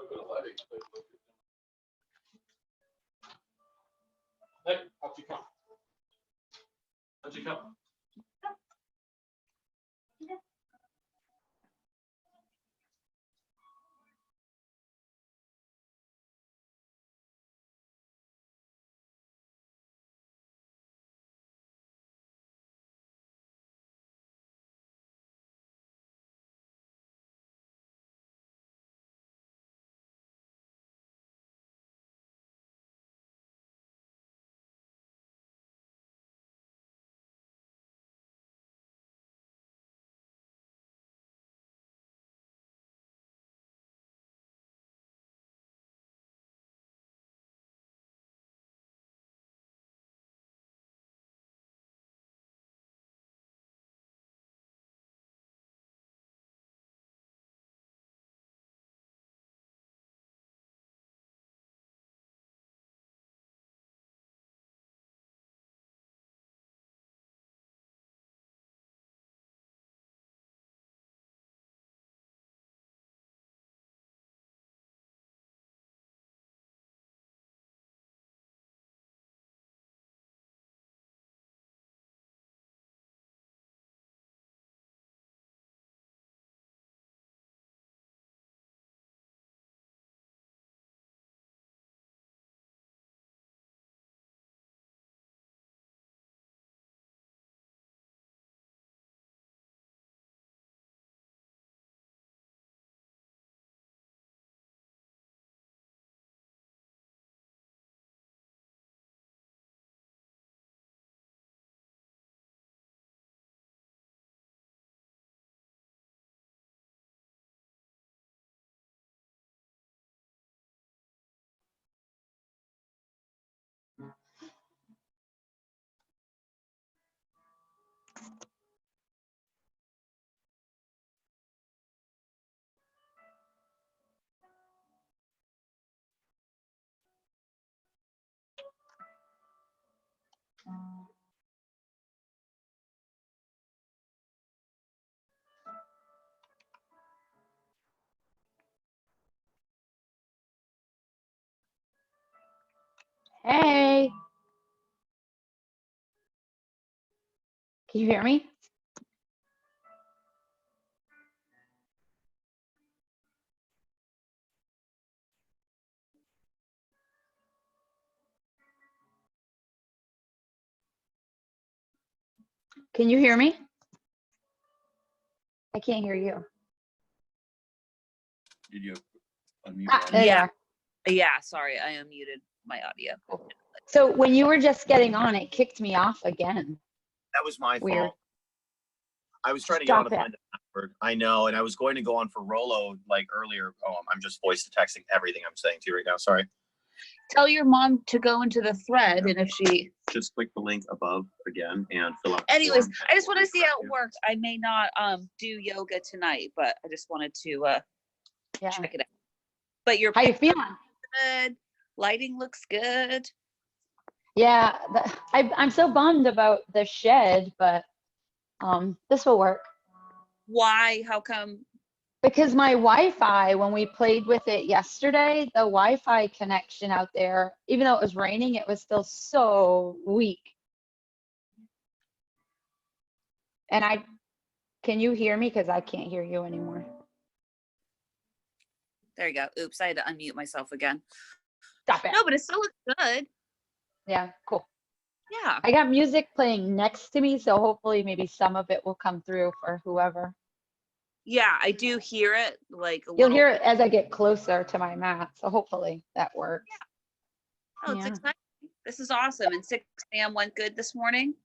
Hey, up you come. Up you come. Hey, can you hear me? Can you hear me? I can't hear you. Did you unmute? There you are. Yeah, sorry, I unmuted my audio. So when you were just getting on, it kicked me off again. That was my Weird. fault. I was trying to get on Stop to it. find the password. I know, and I was going to go on for Rolo like earlier. Oh, I'm just voice to texting everything I'm saying to you right now. Sorry. Tell your mom to go into the thread, and if she. Just click the link above again and fill out. the Anyways, form. I just want to see how it works. I may not do yoga tonight, but I just wanted to Yeah. check it out. But your How you feeling? good. Lighting looks good. Yeah, I'm so bummed about the shed, but this will work. Why? How come? Because my Wi-Fi, when we played with it yesterday, the Wi-Fi connection out there, even though it was raining, it was still so weak. And can you hear me? Because I can't hear you anymore. There you go. Oops, I had to unmute myself again. Stop it. No, but it still looks good. Yeah, cool. Yeah. I got music playing next to me, so hopefully maybe some of it will come through for whoever. Yeah, I do hear it. Like a You'll little. hear it as I get closer to my mat, so hopefully that works. Oh, it's Yeah. exciting. This is awesome. And 6 a.m. went good this morning.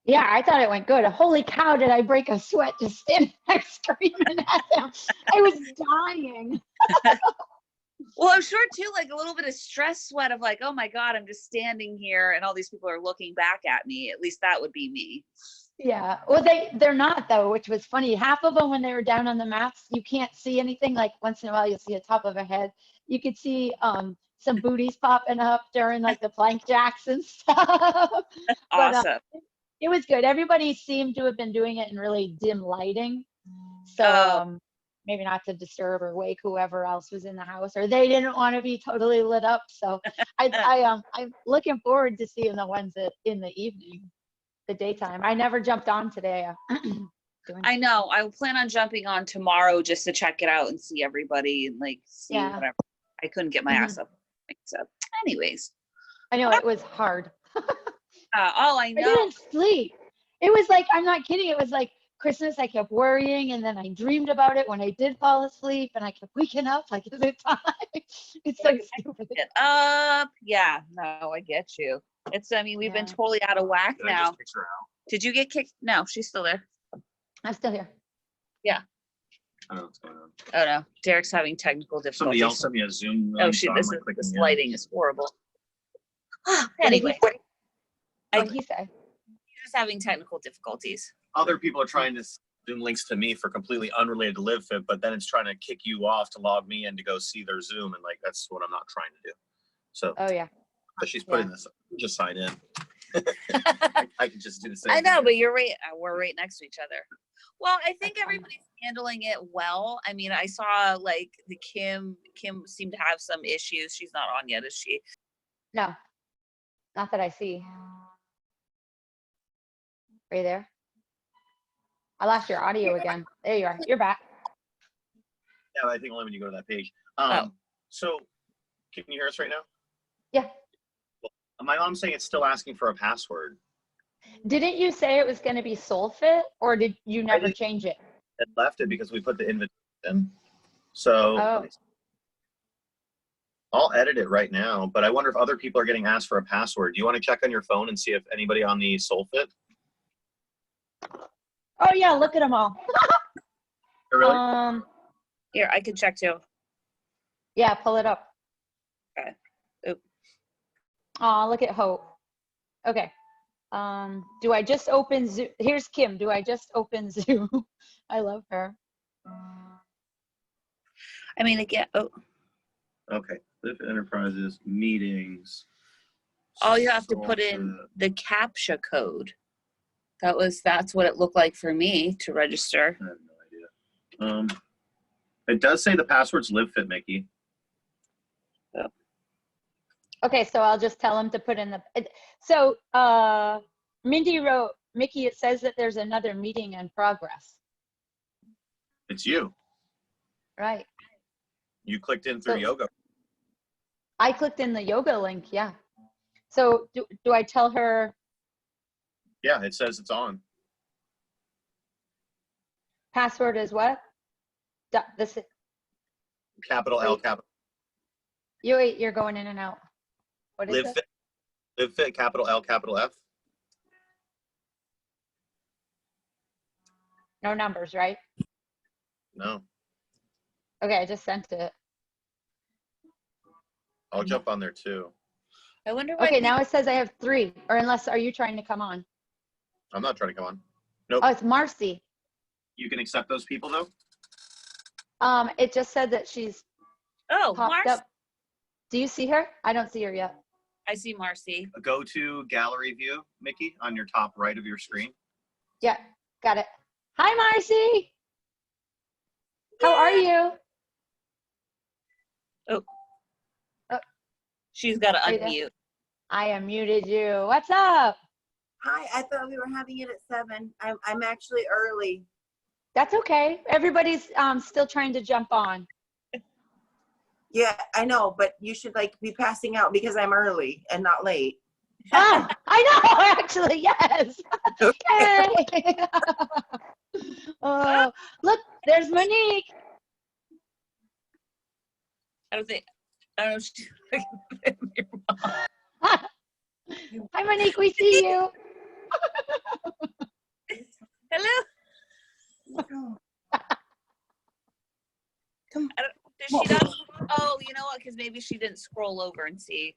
Yeah, I thought it went good. Holy cow, did I break a sweat just standing there screaming at them. I was dying. Well, I'm sure too, like a little bit of stress sweat of like, oh my God, I'm just standing here and all these people are looking back at me. At least that would be me. Yeah, well, they're not though, which was funny. Half of them, when they were down on the mats, you can't see anything. Like once in a while, you'll see the top of a head. You could see some booties popping up during like the plank jacks and stuff. Awesome. But it was good. Everybody seemed to have been doing it in really dim lighting. So Oh. maybe not to disturb or wake whoever else was in the house, or they didn't want to be totally lit up. So I'm looking forward to seeing the ones that in the evening, the daytime. I never jumped on today. I know. I plan on jumping on tomorrow just to check it out and see everybody and like see whatever. I couldn't get my ass up. So, anyways, I know it was hard. I know. I didn't sleep. It was like, I'm not kidding. It was like Christmas. I kept worrying, and then I dreamed about it when I did fall asleep, and I kept waking up like, is it time? It's so stupid. Get up. Yeah. No, I get you. I mean, we've been totally out of whack Did I now. just kick her out? Did you get kicked? No, she's still there. I'm still here. Yeah. I don't know what's going on. Oh no, Derek's having technical difficulties. Somebody else sent me a Zoom. Oh, link, so I'm, like, clicking this in. lighting is horrible. Anyway, Anyway, what did he say? he's just having technical difficulties. Other people are trying to Zoom links to me for completely unrelated to LiveFit, but then it's trying to kick you off to log me in to go see their Zoom, and like that's what I'm not trying to do. So, Oh yeah. but she's putting this. Just sign in. I can just do the same. I know, thing. but you're right. We're right next to each other. Well, I think everybody's handling it well. I mean, I saw like the Kim seemed to have some issues. She's not on yet, is she? No, not that I see. Are you there? I lost your audio again. There you are. You're back. Yeah, I think only when you go to that page. So can you hear us right now? Yeah. My mom's saying it's still asking for a password. Didn't you say it was going to be SoulFit, or did you never change it? It left it because we put the invitation in. So I'll edit it right now, but I wonder if other people are getting asked for a password. Do you want to check on your phone and see if anybody on the SoulFit? Oh yeah, look at them all. Really? Here, I can check too. Yeah, pull it up. Okay. Oop. Oh, look at Hope. Okay. Do I just open Zoom? Here's Kim. Do I just open Zoom? I love her. I mean, again, Okay. Live Enterprises, meetings. all you have to put in the CAPTCHA code. That's what it looked like for me to register. I have no idea. It does say the password's LiveFit, Micki. Okay, so I'll just tell him to put in the. So Mindy wrote, Micki, it says that there's another meeting in progress. It's you. Right. You clicked in through yoga. I clicked in the yoga link, yeah. So do I tell her? Yeah, it says it's on. Password is what? This. Capital L, capital. You're going in and out. What is it? LiveFit, capital L, capital F. No numbers, right? No. Okay, I just sent it. I'll jump on there too. I wonder why. Okay, now it says I have 3, or unless, are you trying to come on? I'm not trying to come on. Nope. Oh, it's Marcy. You can accept those people though? It just said that she's popped Marcy. up. Do you see her? I don't see her yet. I see Marcy. Go to gallery view, Micki, on your top right of your screen. Yeah, got it. Hi, Marcy. How are you? She's got to Are you there? unmute. I unmuted you. What's up? Hi, I thought we were having it at 7. I'm actually early. That's okay. Everybody's still trying to jump on. Yeah, I know, but you should like be passing out because I'm early and not late. Oh, I know, actually, yes. Yay. Oh, look, there's Monique. I don't know. Hi, Monique, we see you. Hello. Come Does she not? Oh, you know what? Because maybe she didn't scroll over and see.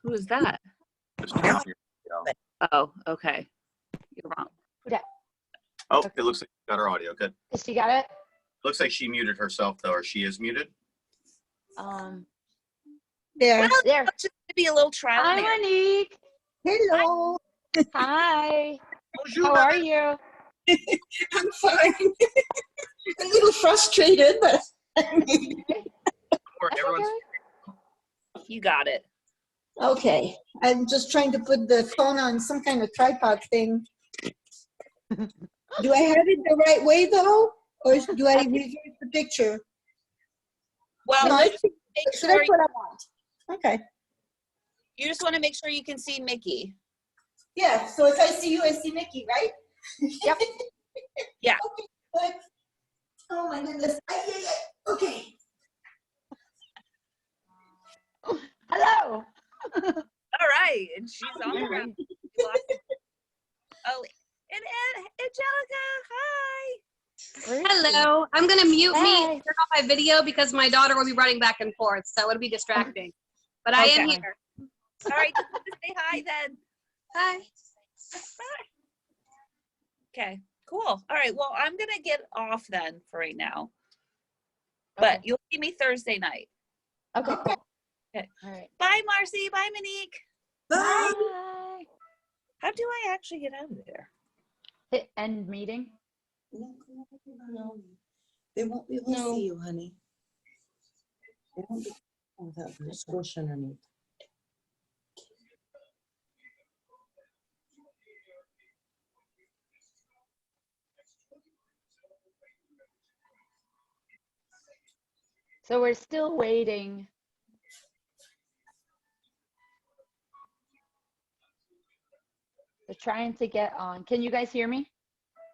Who is that? Oh, okay. You're wrong. Oh, it looks like she got her audio. Good. She got it? Looks like she muted herself though, or she is muted. there. Well, There. just to be a little trial. Hi, and error. Monique. Hello. Hi. How are you? I'm fine. A little frustrated, but Or everyone's You got it. Okay, I'm just trying to put the phone on some kind of tripod thing. Do I have it the right way though? Or do I reverse the picture? Well, No, you that's, just make so sure that's what I want. Okay. you just want to make sure you can see Micki. Yeah, so if I see you, I see Micki, right? Yep. Yeah. Okay, good. Oh my goodness. Ay, ay, ay. Okay. Hello. All right, and she's on the ground. Oh, and Angelica, hi. Where is she? Hello. I'm going to mute me Hi. and turn off my video because my daughter will be running back and forth, so it'll be distracting. But I am Okay. here. All right, just say hi then. Hi. Okay, cool. All right, well, I'm gonna get off then for right now, but Okay. you'll see me Thursday night. Okay. Cool. Okay. All right. Bye, Marcy. Bye, Monique. bye. Bye. How do I actually get out of there? Hit end meeting. No, they won't be able to see you, honey. They won't be without the squish underneath. So we're still waiting. We're trying to get on. Can you guys hear me?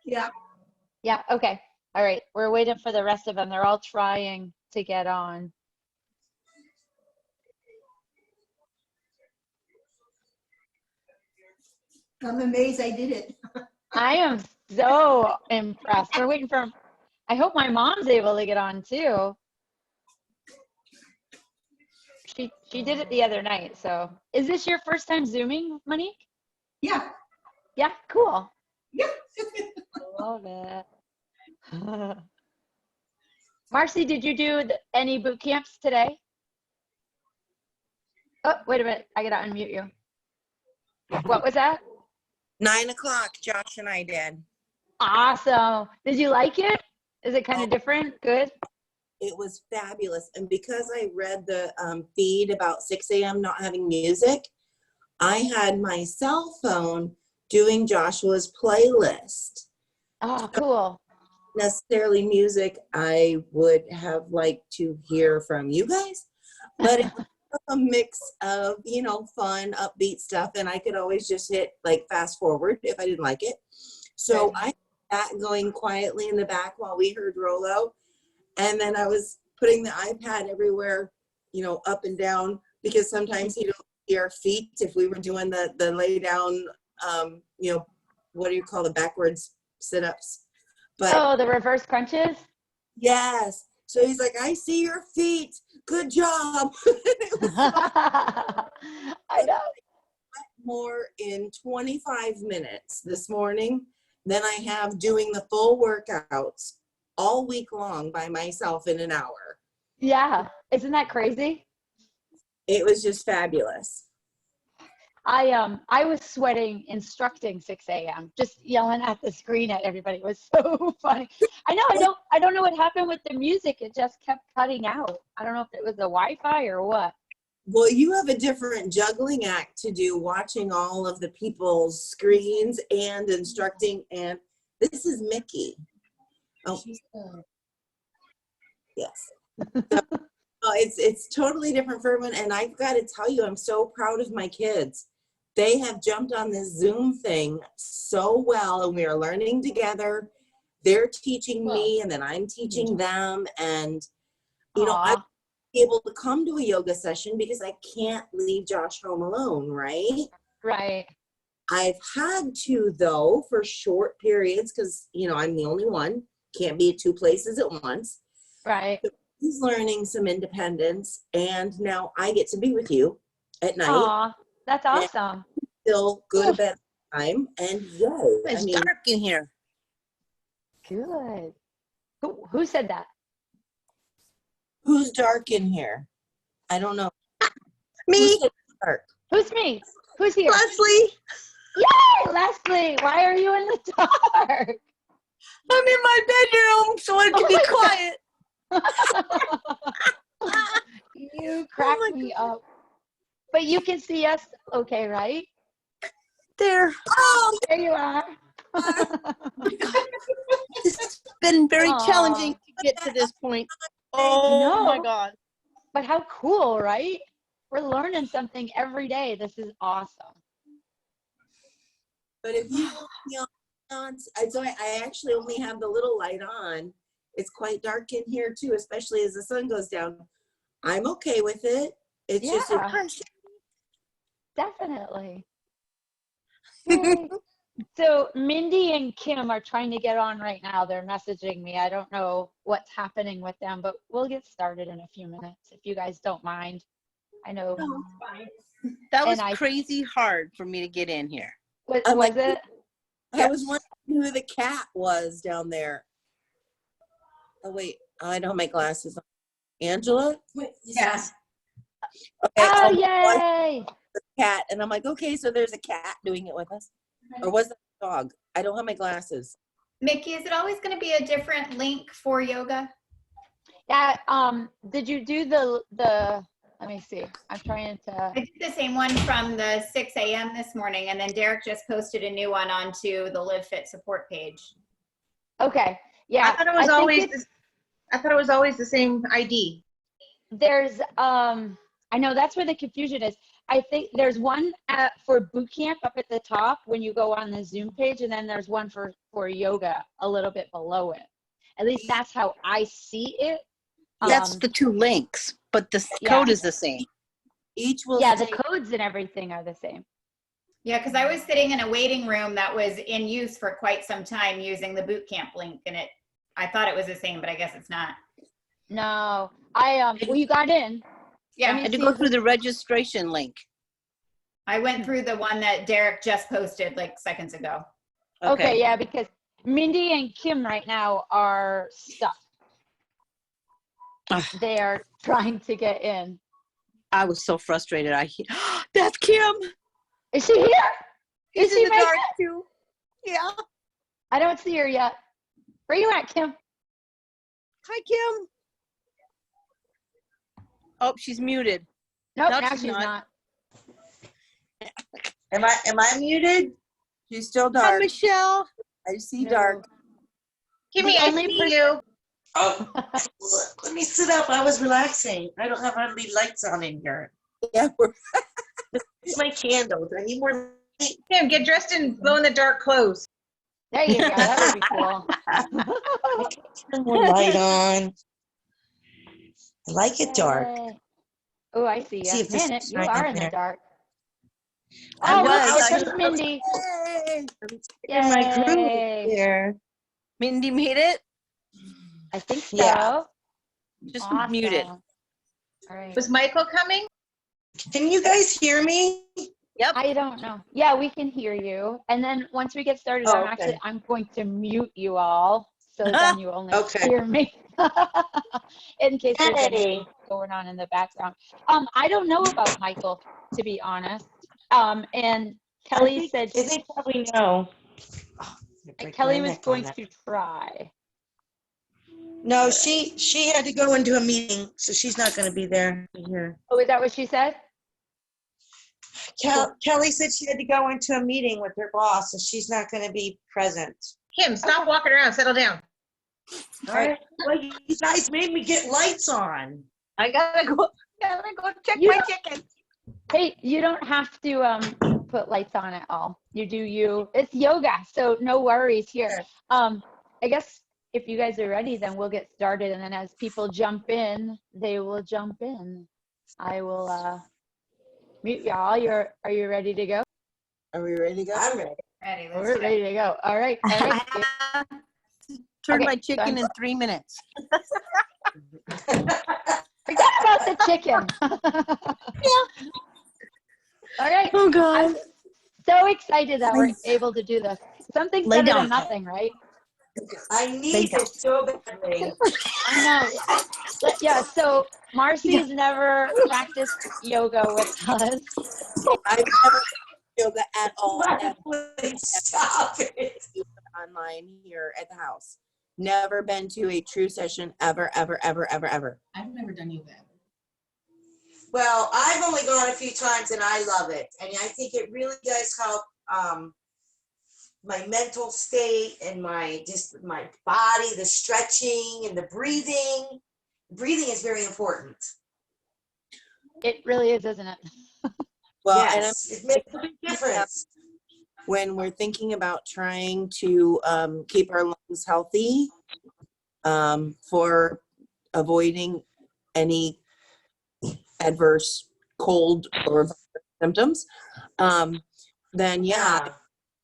Yeah. Yeah. Okay. All right. We're waiting for the rest of them. They're all trying to get on. I'm amazed I did it. I am so impressed. We're waiting for, I hope my mom's able to get on too. She did it the other night. So is this your first time Zooming, Monique? Yeah. Yeah, cool. Yeah. Love it. Marcy, did you do any boot camps today? Oh, wait a minute. I gotta unmute you. What was that? 9 o'clock, Josh and I did. Awesome. Did you like it? Is it kind of different? Good? It was fabulous. And because I read the feed about 6 a.m. not having music, I had my cell phone doing Joshua's playlist. Oh, cool. Necessarily music I would have liked to hear from you guys, but it was a mix of, you know, fun, upbeat stuff. And I could always just hit like fast forward if I didn't like it. So I had that going quietly in the back while we heard Rolo. And then I was putting the iPad everywhere, you know, up and down, because sometimes you don't see our feet if we were doing the lay down, you know, what do you call the backwards sit-ups? But Oh, the reverse crunches? yes. So he's like, I see your feet. Good job. It was I know. more in 25 minutes this morning than I have doing the full workouts all week long by myself in an hour. Yeah. Isn't that crazy? It was just fabulous. I was sweating instructing 6 a.m. just yelling at the screen at everybody. It was so funny. I don't know what happened with the music. It just kept cutting out. I don't know if it was the Wi-Fi or what. Well, you have a different juggling act to do, watching all of the people's screens and instructing. And this is Micki. Oh, yes. So, it's totally different for everyone. And I've got to tell you, I'm so proud of my kids. They have jumped on this Zoom thing so well, and we are learning together. They're teaching me, and then I'm teaching them. And, you know, I'm able to come to a yoga session because I can't leave Josh home alone, right? Right. I've had to, though, for short periods because, you know, I'm the only one. Can't be at two places at once. Right. So he's learning some independence, and now I get to be with you at night. Aw, that's awesome. Still go to bed time, and yay. It's dark in here. Good. Who said that? Who's dark in here? I don't know. Me, Who said dark? Who's me? Who's here? Leslie. Yay, Leslie, why are you in the dark? I'm in my bedroom, so I Oh can be my quiet. You crack me up. But you can see us okay, right? There. Oh, There you are. this has been very Aw. challenging to get to this point. Oh my know. God. But how cool, right? We're learning something every day. This is awesome. But if you I actually only have the little light on. It's quite dark in here too, especially as the sun goes down. I'm okay with it. It's just Definitely. Yay. So Mindy and Kim are trying to get on right now. They're messaging me. I don't know what's happening with them, but we'll get started in a few minutes if you guys don't mind. I know. That was And crazy hard for me to get in here. Was it? I was wondering who the cat was down there. Oh wait, I don't have my glasses on. Angela? Yes. Okay. Oh, yay! The cat, and I'm like, okay, so there's a cat doing it with us, or was it a dog? I don't have my glasses. Micki, is it always going to be a different link for yoga? Yeah. Did you do the? Let me see. I'm trying to. I did the same one from the 6 a.m. this morning, and then Derek just posted a new one onto the Live Fit support page. Okay. Yeah. I thought it was always the same ID. There's I know that's where the confusion is. I think there's one for boot camp up at the top when you go on the Zoom page, and then there's one for yoga a little bit below it. At least that's how I see it. That's the two links, but the code is the same. Each will. Yeah, the codes and everything are the same. Yeah, because I was sitting in a waiting room that was in use for quite some time using the boot camp link, and I thought it was the same, but I guess it's not. No, well, you got in. Yeah, I had to go through the registration link. I went through the one that Derek just posted like seconds ago. Okay, yeah, because Mindy and Kim right now are stuck. They are trying to get in. I was so frustrated. That's Kim. Is she here? Is She's she in the dark it? too. Yeah. I don't see her yet. Where you at, Kim? Hi, Kim. Oh, she's muted. Nope, No, now she's she's not. Am I muted? She's still Hi, dark. Michelle. I see dark. Kimmy, I see you. Oh, let me sit up. I was relaxing. I don't have hardly lights on in here. Yeah, It's my candles. I need more light. Kim, get dressed in glow-in-the-dark clothes. There you go. That would be cool. Turn more light on. I like it dark. Oh, I see See you. if this Man, is you right are in in the there. dark. I Oh, was. look, there's Mindy. In my groove Yay. here. Mindy made it. I think so. Yeah. Just Awesome. muted. All right. Was Michael coming? Can you guys hear me? Yep. I don't know. Yeah, we can hear you. And then once we get started, Oh, okay. I'm going to mute you all, so then you only Okay. hear me. In case there's Hey. anything going on in the background. I don't know about Michael, to be honest. And Kelly said They probably know. Kelly was going to try. No, she had to go into a meeting, so she's not going to be there. Here. Oh, is that what she said? Kelly said she had to go into a meeting with her boss, so she's not going to be present. Kim, stop walking around. Settle down. All right. Well, you guys made me get lights on. I gotta go check You my don't- chicken. Hey, you don't have to put lights on at all. You do you. It's yoga, so no worries here. I guess if you guys are ready, then we'll get started. And then as people jump in, they will jump in. I will mute y'all. Are you ready to go? Are we ready to go? I'm ready. Ready, let's We're do it. ready to go. All right. All right. Turn Okay, my so chicken I'm- in 3 minutes. Forget about the chicken. All right. Oh I'm God. so excited that we're able to do this. Something's Lay better down. than nothing, right? I need it so badly. I know. Yeah, so Marcy's never practiced yoga with us. I've never yoga at all. Stop it. Online here at the house. Never been to a true session ever. I've never done yoga. Well, I've only gone a few times and I love it. And I think it really does help my mental state and my body, the stretching and the breathing. Breathing is very important. It really is, isn't it? Well, Yes, it makes a big difference. when we're thinking about trying to keep our lungs healthy for avoiding any adverse cold or symptoms, then yeah,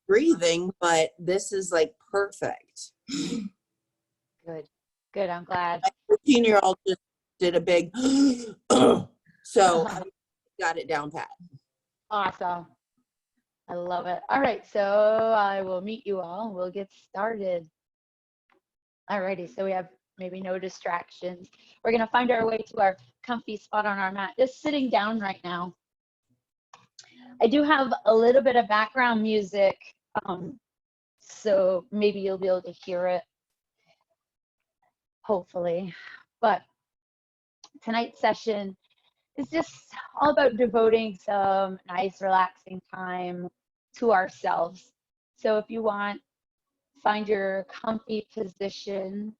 breathing, but this is like perfect. Good. I'm glad. My 13-year-old just did a big so I got it down pat. Awesome. I love it. All right, so I will meet you all. We'll get started. Alrighty, so we have maybe no distractions. We're gonna find our way to our comfy spot on our mat, just sitting down right now. I do have a little bit of background music, so maybe you'll be able to hear it, hopefully. But tonight's session is just all about devoting some nice, relaxing time to ourselves. So if you want, find your comfy position,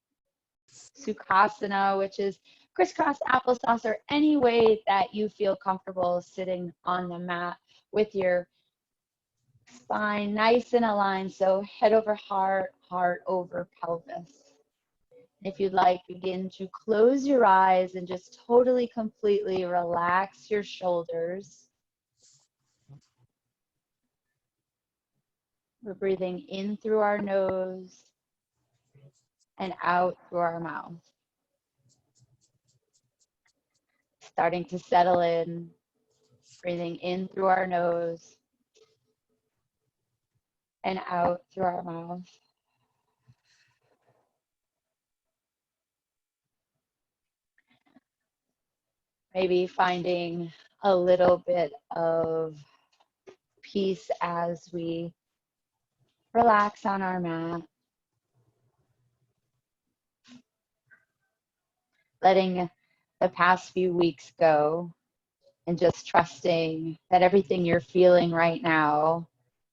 Sukhasana, which is crisscross applesauce, or any way that you feel comfortable sitting on the mat with your spine nice and aligned. So head over heart, heart over pelvis. If you'd like, begin to close your eyes and just totally, completely relax your shoulders. We're breathing in through our nose and out through our mouth. Starting to settle in, breathing in through our nose and out through our mouth. Maybe finding a little bit of peace as we relax on our mat. Letting the past few weeks go and just trusting that everything you're feeling right now,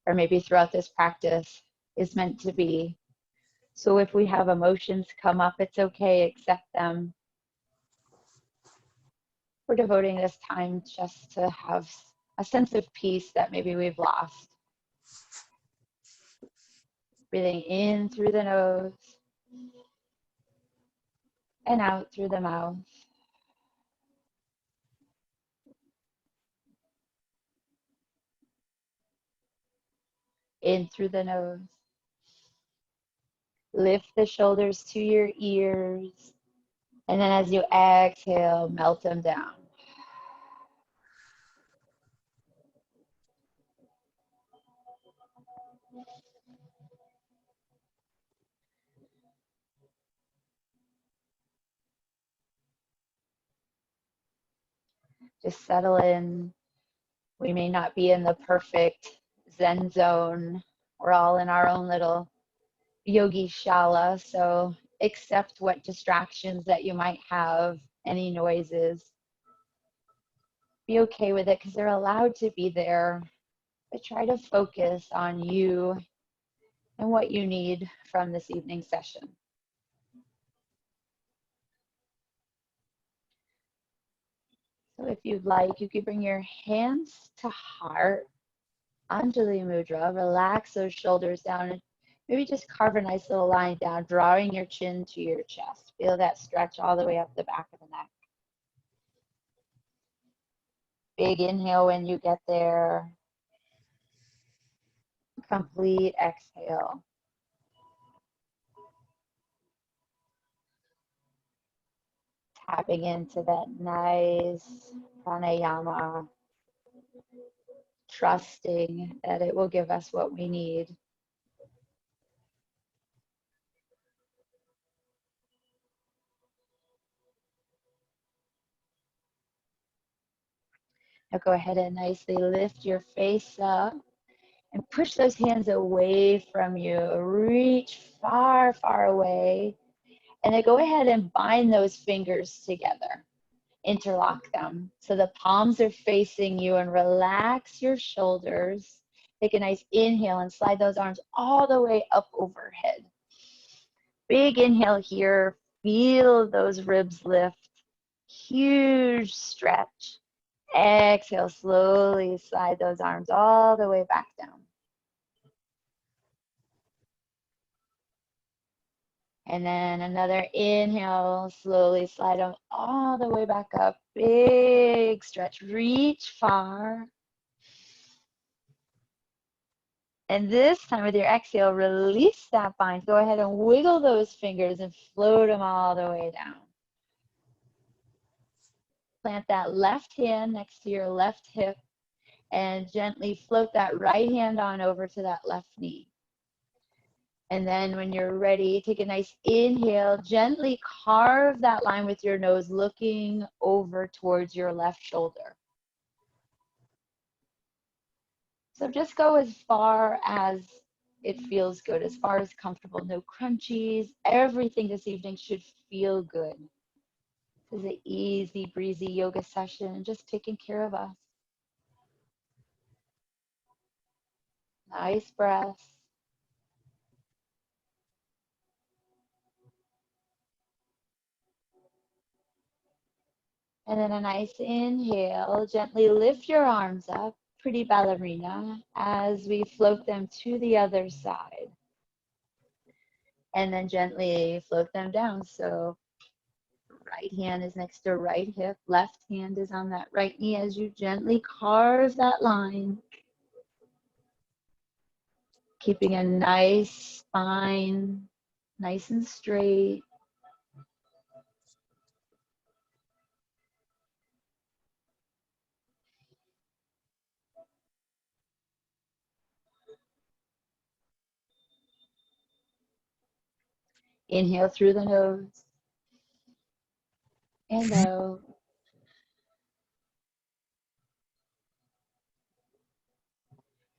or maybe throughout this practice, is meant to be. So if we have emotions come up, it's okay, accept them. We're devoting this time just to have a sense of peace that maybe we've lost. Breathing in through the nose and out through the mouth. In through the nose. Lift the shoulders to your ears. And then as you exhale, melt them down. Just settle in. We may not be in the perfect Zen zone. We're all in our own little yogi shala, so accept what distractions that you might have, any noises. Be okay with it because they're allowed to be there, but try to focus on you and what you need from this evening session. So if you'd like, you could bring your hands to heart, Anjali Mudra, relax those shoulders down and maybe just carve a nice little line down, drawing your chin to your chest. Feel that stretch all the way up the back of the neck. Big inhale when you get there. Complete exhale. Tapping into that nice pranayama, trusting that it will give us what we need. Now go ahead and nicely lift your face up. And push those hands away from you. Reach far, far away. And then go ahead and bind those fingers together. Interlock them. So the palms are facing you, and relax your shoulders. Take a nice inhale and slide those arms all the way up overhead. Big inhale here. Feel those ribs lift. Huge stretch. Exhale, slowly slide those arms all the way back down. And then another inhale, slowly slide them all the way back up. Big stretch, reach far. And this time with your exhale, release that bind. Go ahead and wiggle those fingers and float them all the way down. Plant that left hand next to your left hip and gently float that right hand on over to that left knee. And then when you're ready, take a nice inhale, gently carve that line with your nose, looking over towards your left shoulder. So just go as far as it feels good, as far as comfortable. No crunchies. Everything this evening should feel good. This is an easy breezy yoga session, just taking care of us. Nice breath. And then a nice inhale. Gently lift your arms up, pretty ballerina, as we float them to the other side. And then gently float them down. So right hand is next to right hip, left hand is on that right knee as you gently carve that line. Keeping a nice spine, nice and straight. Inhale through the nose and out.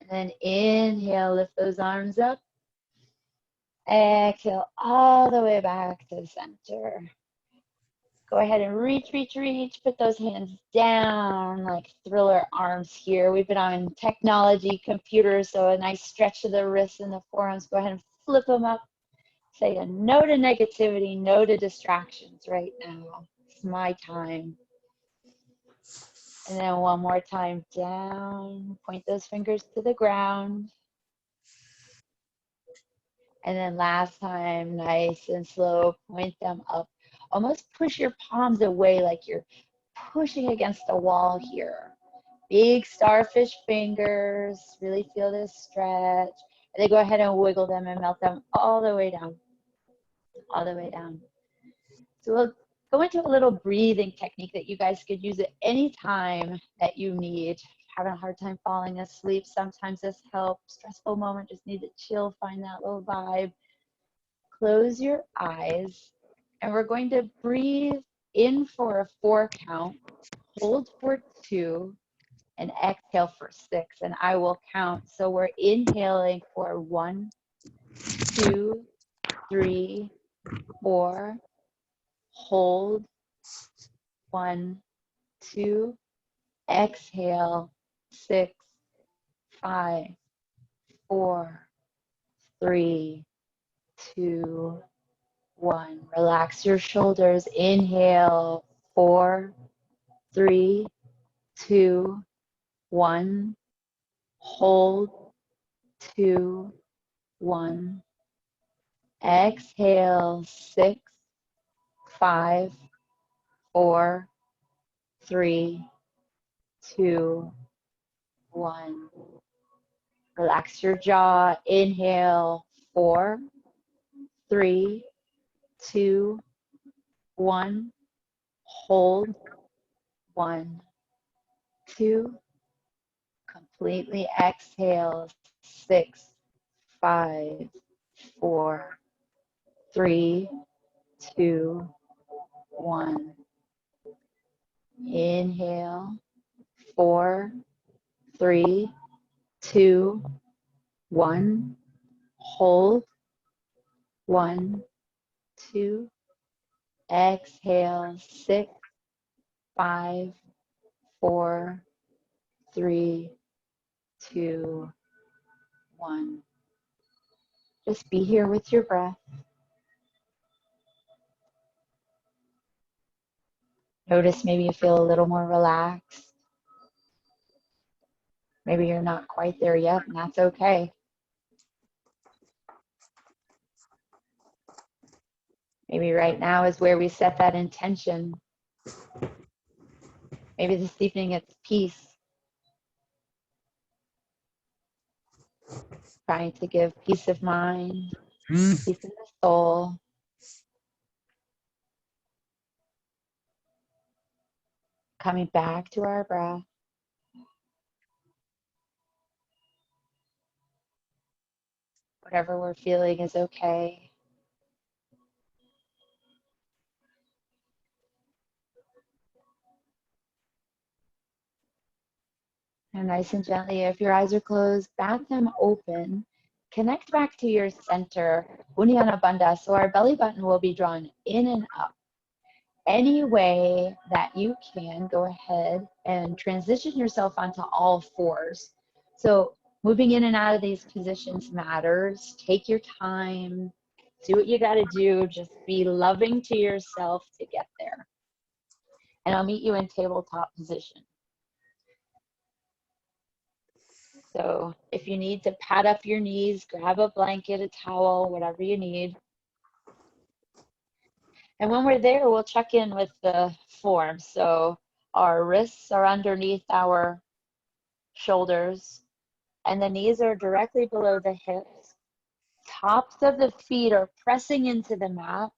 And then inhale, lift those arms up. Exhale all the way back to the center. Go ahead and reach, reach, reach. Put those hands down like thriller arms here. We've been on technology, computers, so a nice stretch of the wrists and the forearms. Go ahead and flip them up. Say a no to negativity, no to distractions right now. It's my time. And then one more time down. Point those fingers to the ground. And then last time, nice and slow, point them up. Almost push your palms away like you're pushing against the wall here. Big starfish fingers. Really feel this stretch. And then go ahead and wiggle them and melt them all the way down. All the way down. So we'll go into a little breathing technique that you guys could use at any time that you need. Having a hard time falling asleep, sometimes this helps. Stressful moment, just need to chill, find that little vibe. Close your eyes, and we're going to breathe in for a 4 count, hold for 2, and exhale for 6. And I will count. So we're inhaling for 1, 2, 3, 4. Hold. 1, 2. Exhale. 6, 5, 4, 3, 2, 1. Relax your shoulders. Inhale. 4, 3, 2, 1. Hold. 2, 1. Exhale. 6, 5, 4, 3, 2, 1. Relax your jaw. Inhale. 4, 3, 2, 1. Hold. 1, 2. Completely exhale. 6, 5, 4, 3, 2, 1. Inhale. 4, 3, 2, 1, hold, 1, 2, exhale, 6, 5, 4, 3, 2, 1. Just be here with your breath. Notice maybe you feel a little more relaxed. Maybe you're not quite there yet, and that's okay. Maybe right now is where we set that intention. Maybe this evening it's peace. Trying to give peace of mind, peace in the soul. Coming back to our breath. Whatever we're feeling is okay. And nice and gently, if your eyes are closed, bat them open. Connect back to your center, Uddiyana Bandha, so our belly button will be drawn in and up. Any way that you can, go ahead and transition yourself onto all fours. So moving in and out of these positions matters. Take your time. Do what you got to do. Just be loving to yourself to get there. And I'll meet you in tabletop position. So if you need to pad up your knees, grab a blanket, a towel, whatever you need. And when we're there, we'll check in with the form. So our wrists are underneath our shoulders, and the knees are directly below the hips. Tops of the feet are pressing into the mat,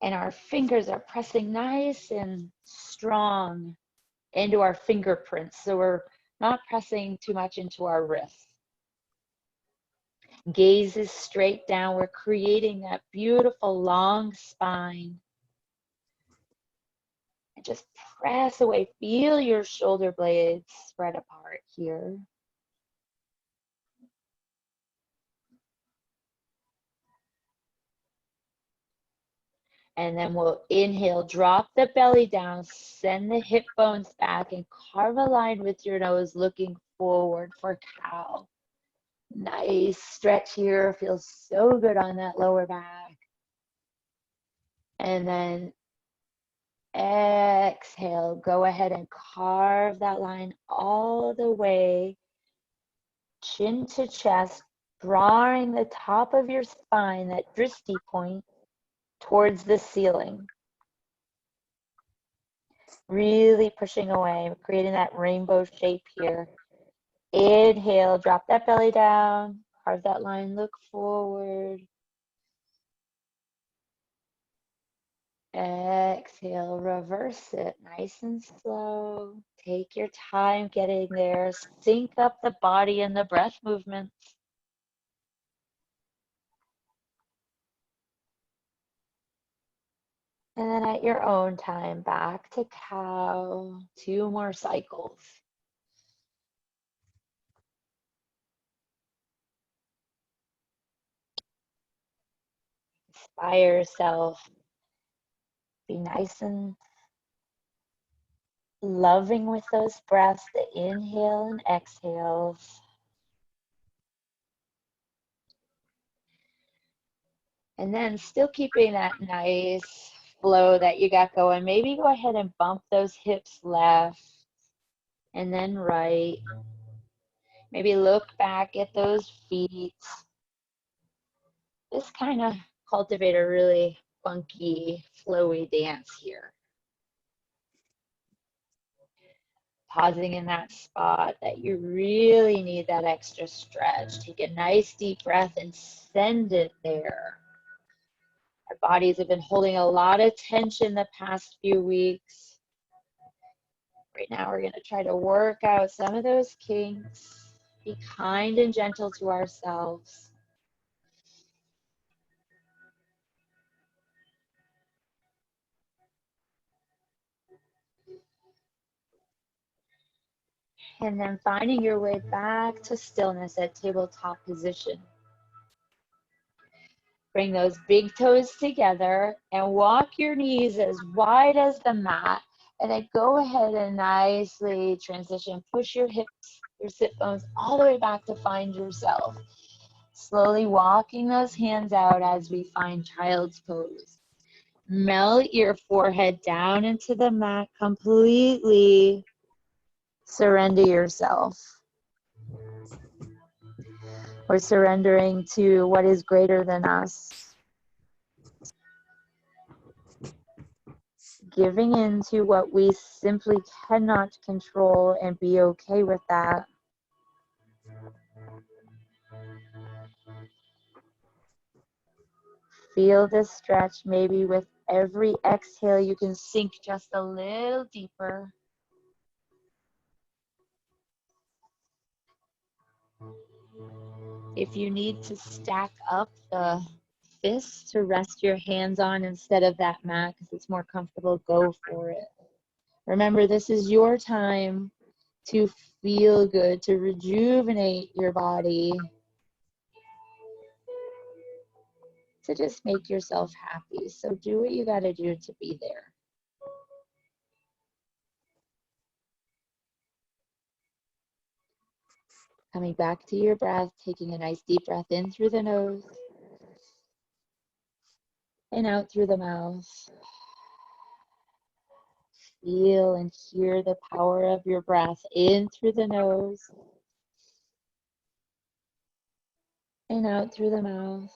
and our fingers are pressing nice and strong into our fingerprints. So we're not pressing too much into our wrists. Gaze is straight down. We're creating that beautiful long spine. And just press away. Feel your shoulder blades spread apart here. And then we'll inhale, drop the belly down, send the hip bones back, and carve a line with your nose looking forward for cow. Nice stretch here. Feels so good on that lower back. And then exhale, go ahead and carve that line all the way, chin to chest, drawing the top of your spine, that drishti point, towards the ceiling. Really pushing away, creating that rainbow shape here. Inhale, drop that belly down, carve that line, look forward. Exhale, reverse it, nice and slow. Take your time getting there. Sync up the body and the breath movements. And then at your own time, back to cow. 2 more cycles. Inspire yourself. Be nice and loving with those breaths, the inhale and exhales. And then still keeping that nice flow that you got going. Maybe go ahead and bump those hips left and then right. Maybe look back at those feet. Just kind of cultivate a really funky, flowy dance here. Pausing in that spot that you really need that extra stretch. Take a nice deep breath and send it there. Our bodies have been holding a lot of tension the past few weeks. Right now, we're going to try to work out some of those kinks. Be kind and gentle to ourselves. And then finding your way back to stillness at tabletop position. Bring those big toes together and walk your knees as wide as the mat. And then go ahead and nicely transition. Push your hips, your sit bones all the way back to find yourself. Slowly walking those hands out as we find child's pose. Melt your forehead down into the mat completely. Surrender yourself. We're surrendering to what is greater than us. Giving in to what we simply cannot control and be okay with that. Feel this stretch. Maybe with every exhale you can sink just a little deeper. If you need to stack up the fists to rest your hands on instead of that mat because it's more comfortable, go for it. Remember, this is your time to feel good, to rejuvenate your body, to just make yourself happy. So do what you got to do to be there. Coming back to your breath, taking a nice deep breath in through the nose and out through the mouth. Feel and hear the power of your breath in through the nose and out through the mouth.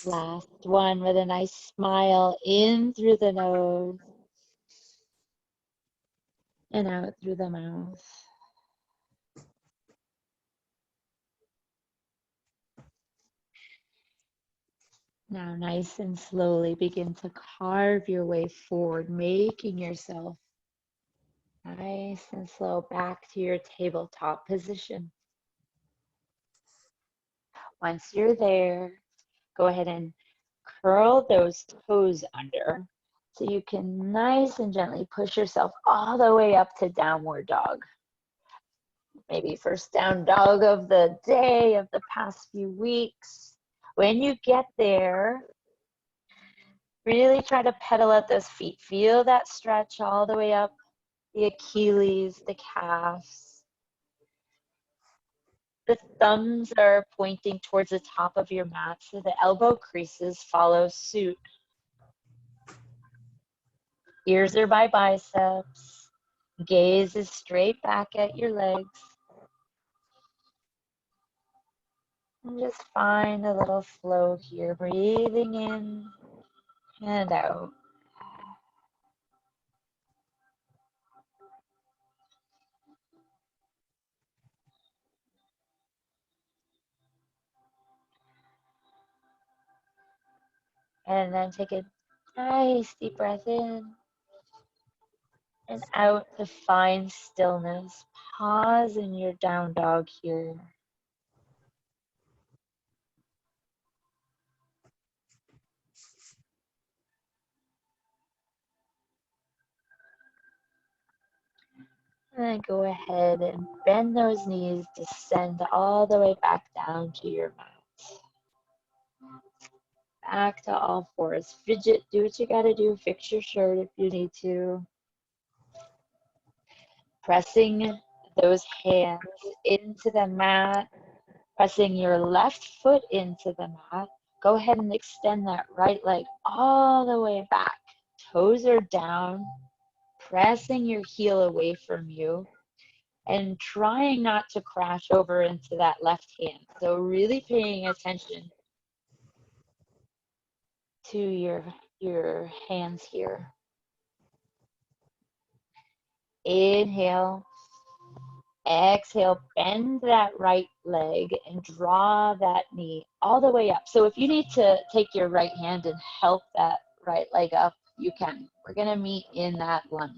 Last one with a nice smile in through the nose and out through the mouth. Now, nice and slowly begin to carve your way forward, making yourself nice and slow back to your tabletop position. Once you're there, go ahead and curl those toes under so you can nice and gently push yourself all the way up to downward dog. Maybe first down dog of the day, of the past few weeks. When you get there, really try to pedal out those feet. Feel that stretch all the way up the Achilles, the calves. The thumbs are pointing towards the top of your mat, so the elbow creases follow suit. Ears are by biceps. Gaze is straight back at your legs. And just find a little flow here, breathing in and out. And then take a nice deep breath in and out to find stillness. Pause in your down dog here. And then go ahead and bend those knees, descend all the way back down to your mat. Back to all fours. Fidget, do what you gotta do. Fix your shirt if you need to. Pressing those hands into the mat. Pressing your left foot into the mat. Go ahead and extend that right leg all the way back. Toes are down. Pressing your heel away from you. And trying not to crash over into that left hand. So really paying attention to your hands here. Inhale, exhale, bend that right leg and draw that knee all the way up. So if you need to take your right hand and help that right leg up, you can. We're gonna meet in that lunge.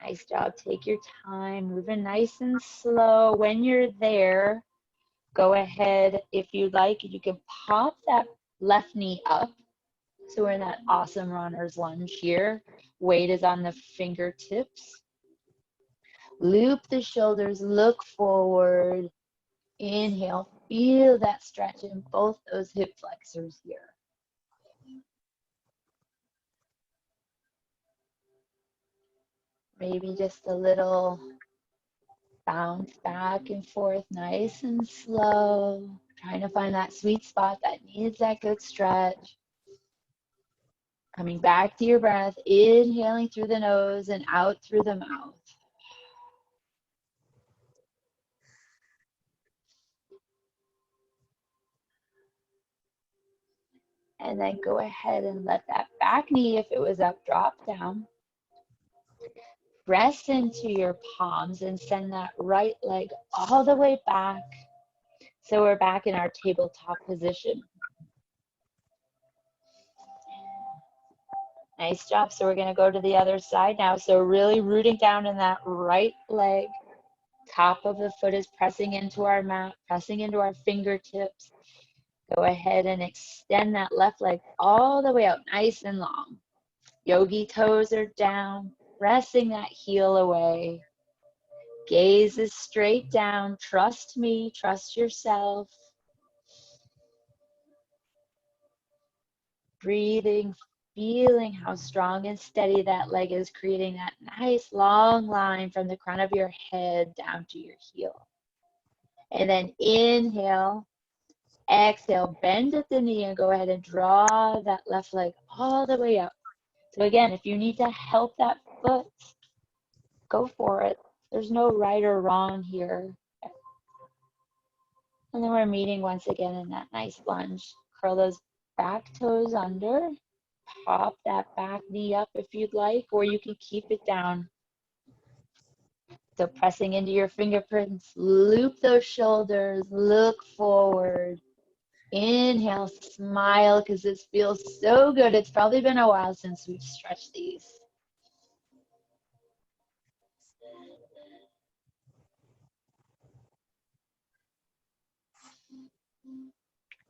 Nice job, take your time, moving nice and slow. When you're there, Go ahead, if you'd like, you can pop that left knee up. So we're in that awesome runner's lunge here. Weight is on the fingertips. Loop the shoulders, look forward. Inhale, feel that stretch in both those hip flexors here. Maybe just a little bounce back and forth, nice and slow. Trying to find that sweet spot that needs that good stretch. Coming back to your breath, inhaling through the nose and out through the mouth. And then go ahead and let that back knee, if it was up, drop down. Press into your palms and send that right leg all the way back. So we're back in our tabletop position. Nice job. So we're going to go to the other side now. So really rooting down in that right leg. Top of the foot is pressing into our mat, pressing into our fingertips. Go ahead and extend that left leg all the way out, nice and long. Yogi toes are down, pressing that heel away. Gaze is straight down. Trust me, trust yourself. Breathing, feeling how strong and steady that leg is, creating that nice long line from the crown of your head down to your heel. And then inhale, exhale, bend at the knee and go ahead and draw that left leg all the way up. So again, if you need to help that foot, go for it. There's no right or wrong here. And then we're meeting once again in that nice lunge. Curl those back toes under. Pop that back knee up if you'd like, or you can keep it down. So pressing into your fingerprints, loop those shoulders, look forward. Inhale, smile, because this feels so good. It's probably been a while since we've stretched these.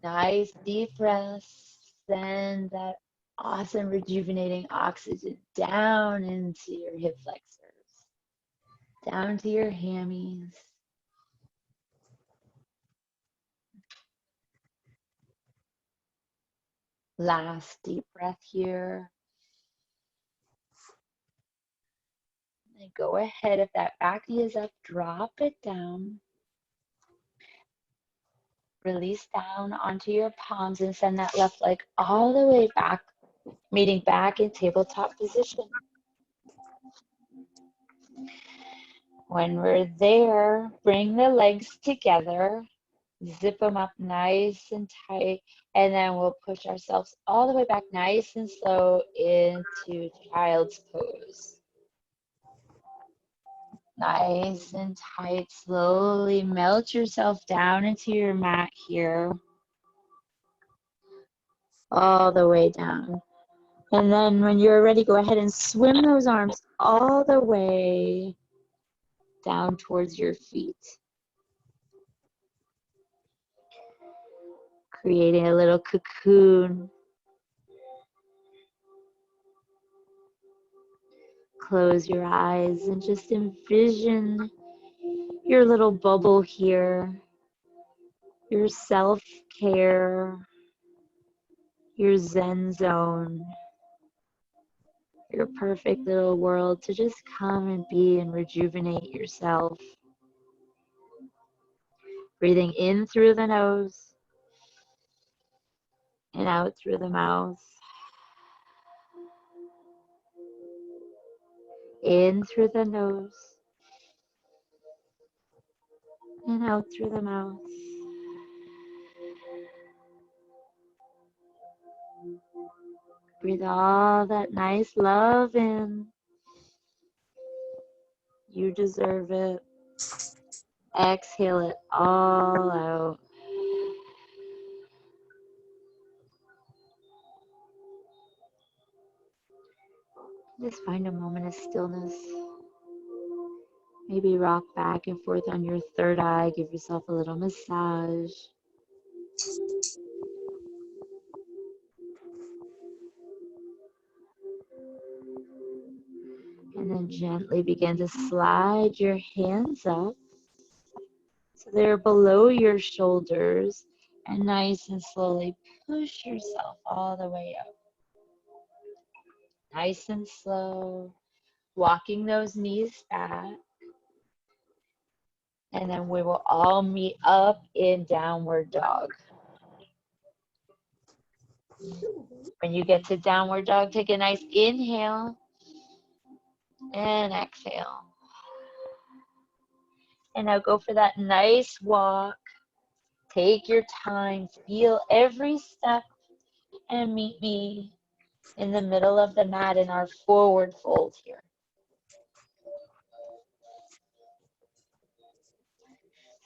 Nice deep breaths. Send that awesome rejuvenating oxygen down into your hip flexors, down to your hammies. Last deep breath here. And go ahead, if that back knee is up, drop it down. Release down onto your palms and send that left leg all the way back, meeting back in tabletop position. When we're there, bring the legs together, zip them up nice and tight, and then we'll push ourselves all the way back nice and slow into child's pose. Nice and tight, slowly melt yourself down into your mat here, all the way down. And then when you're ready, go ahead and swim those arms all the way down towards your feet. Creating a little cocoon. Close your eyes and just envision your little bubble here, your self-care, your Zen zone, your perfect little world to just come and be and rejuvenate yourself. Breathing in through the nose and out through the mouth. In through the nose and out through the mouth. Breathe all that nice love in. You deserve it. Exhale it all out. Just find a moment of stillness. Maybe rock back and forth on your third eye. Give yourself a little massage. And then gently begin to slide your hands up so they're below your shoulders, and nice and slowly push yourself all the way up. Nice and slow, walking those knees back. And then we will all meet up in downward dog. When you get to downward dog, take a nice inhale and exhale. And now go for that nice walk. Take your time, feel every step, and meet me in the middle of the mat in our forward fold here.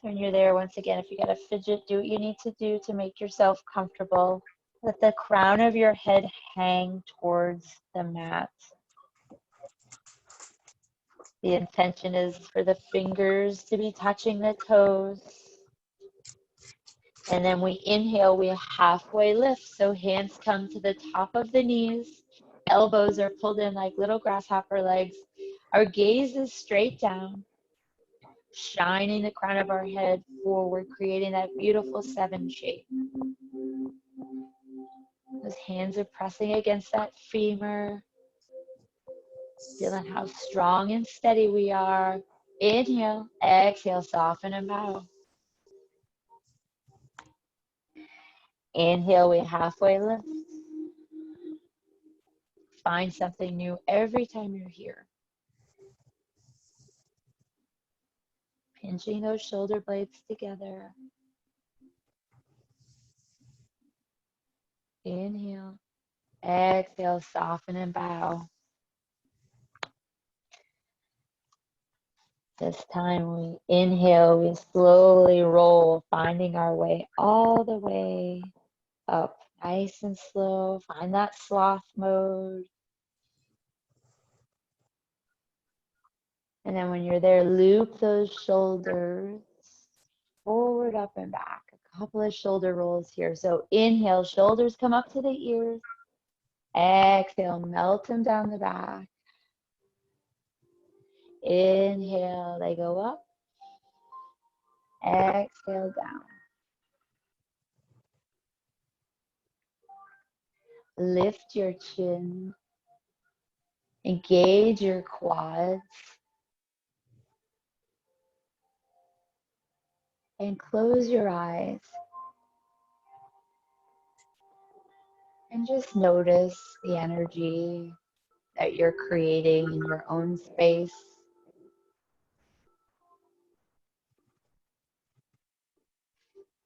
So when you're there, once again, if you got to fidget, do what you need to do to make yourself comfortable. Let the crown of your head hang towards the mat. The intention is for the fingers to be touching the toes. And then we inhale, we halfway lift. So hands come to the top of the knees. Elbows are pulled in like little grasshopper legs. Our gaze is straight down, shining the crown of our head forward, creating that beautiful 7 shape. Those hands are pressing against that femur. Feeling how strong and steady we are. Inhale, exhale, soften and bow. Inhale, we halfway lift. Find something new every time you're here. Pinching those shoulder blades together. Inhale, exhale, soften and bow. This time we inhale, we slowly roll, finding our way all the way up. Nice and slow. Find that sloth mode. And then when you're there, loop those shoulders forward, up, and back. A couple of shoulder rolls here. So inhale, shoulders come up to the ears. Exhale, melt them down the back. Inhale, they go up. Exhale, down. Lift your chin. Engage your quads. And close your eyes. And just notice the energy that you're creating in your own space.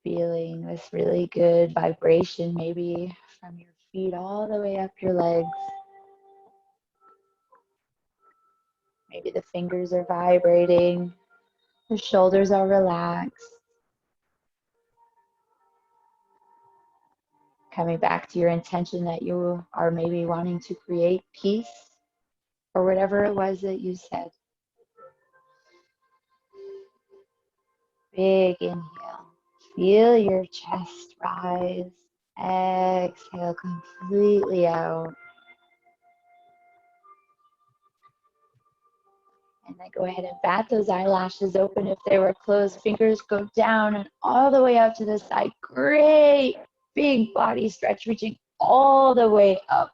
Feeling this really good vibration, maybe from your feet all the way up your legs. Maybe the fingers are vibrating, the shoulders are relaxed. Coming back to your intention that you are maybe wanting to create peace or whatever it was that you said. Big inhale. Feel your chest rise. Exhale completely out. And then go ahead and bat those eyelashes open if they were closed. Fingers go down and all the way out to the side. Great big body stretch, reaching all the way up.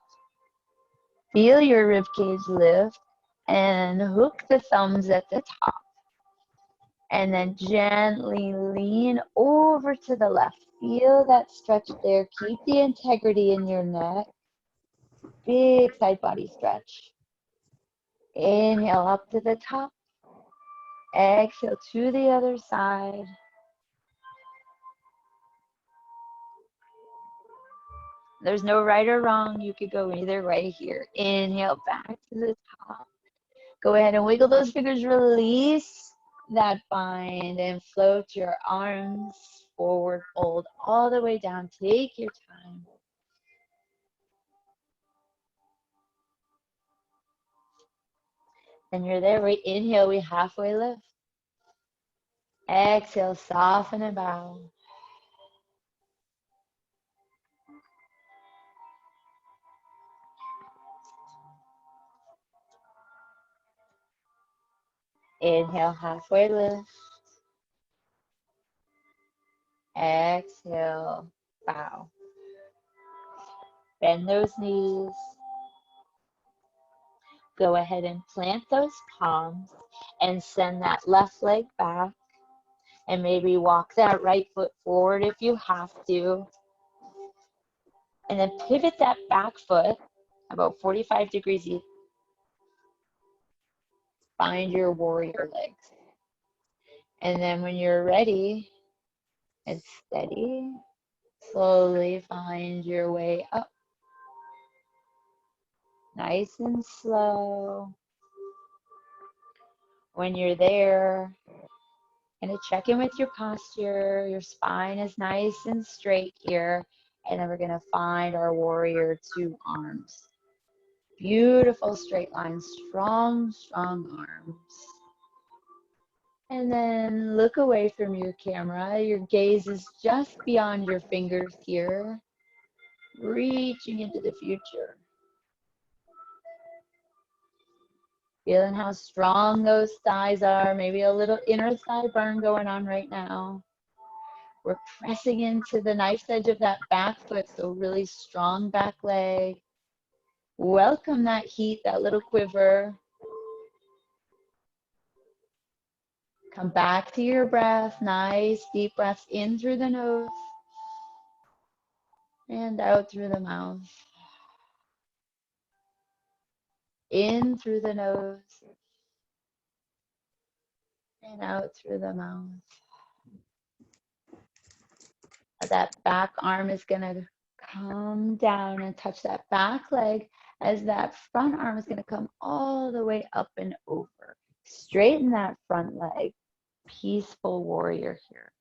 Feel your ribcage lift and hook the thumbs at the top. And then gently lean over to the left. Feel that stretch there. Keep the integrity in your neck. Big side body stretch. Inhale up to the top. Exhale to the other side. There's no right or wrong. You could go either way here. Inhale back to the top. Go ahead and wiggle those fingers. Release that bind and float your arms forward. Fold all the way down. Take your time. And you're there. We inhale, we halfway lift. Exhale, soften and bow. Inhale, halfway lift. Exhale, bow. Bend those knees. Go ahead and plant those palms and send that left leg back. And maybe walk that right foot forward if you have to. And then pivot that back foot about 45 degrees each. Find your warrior legs. And then when you're ready and steady, slowly find your way up. Nice and slow. When you're there, gonna check in with your posture. Your spine is nice and straight here. And then we're gonna find our warrior two arms. Beautiful straight lines, strong, strong arms. And then look away from your camera. Your gaze is just beyond your fingers here, reaching into the future. Feeling how strong those thighs are, maybe a little inner thigh burn going on right now. We're pressing into the knife's edge of that back foot, so really strong back leg. Welcome that heat, that little quiver. Come back to your breath. Nice deep breaths in through the nose and out through the mouth. In through the nose and out through the mouth. That back arm is going to come down and touch that back leg as that front arm is going to come all the way up and over. Straighten that front leg. Peaceful warrior here.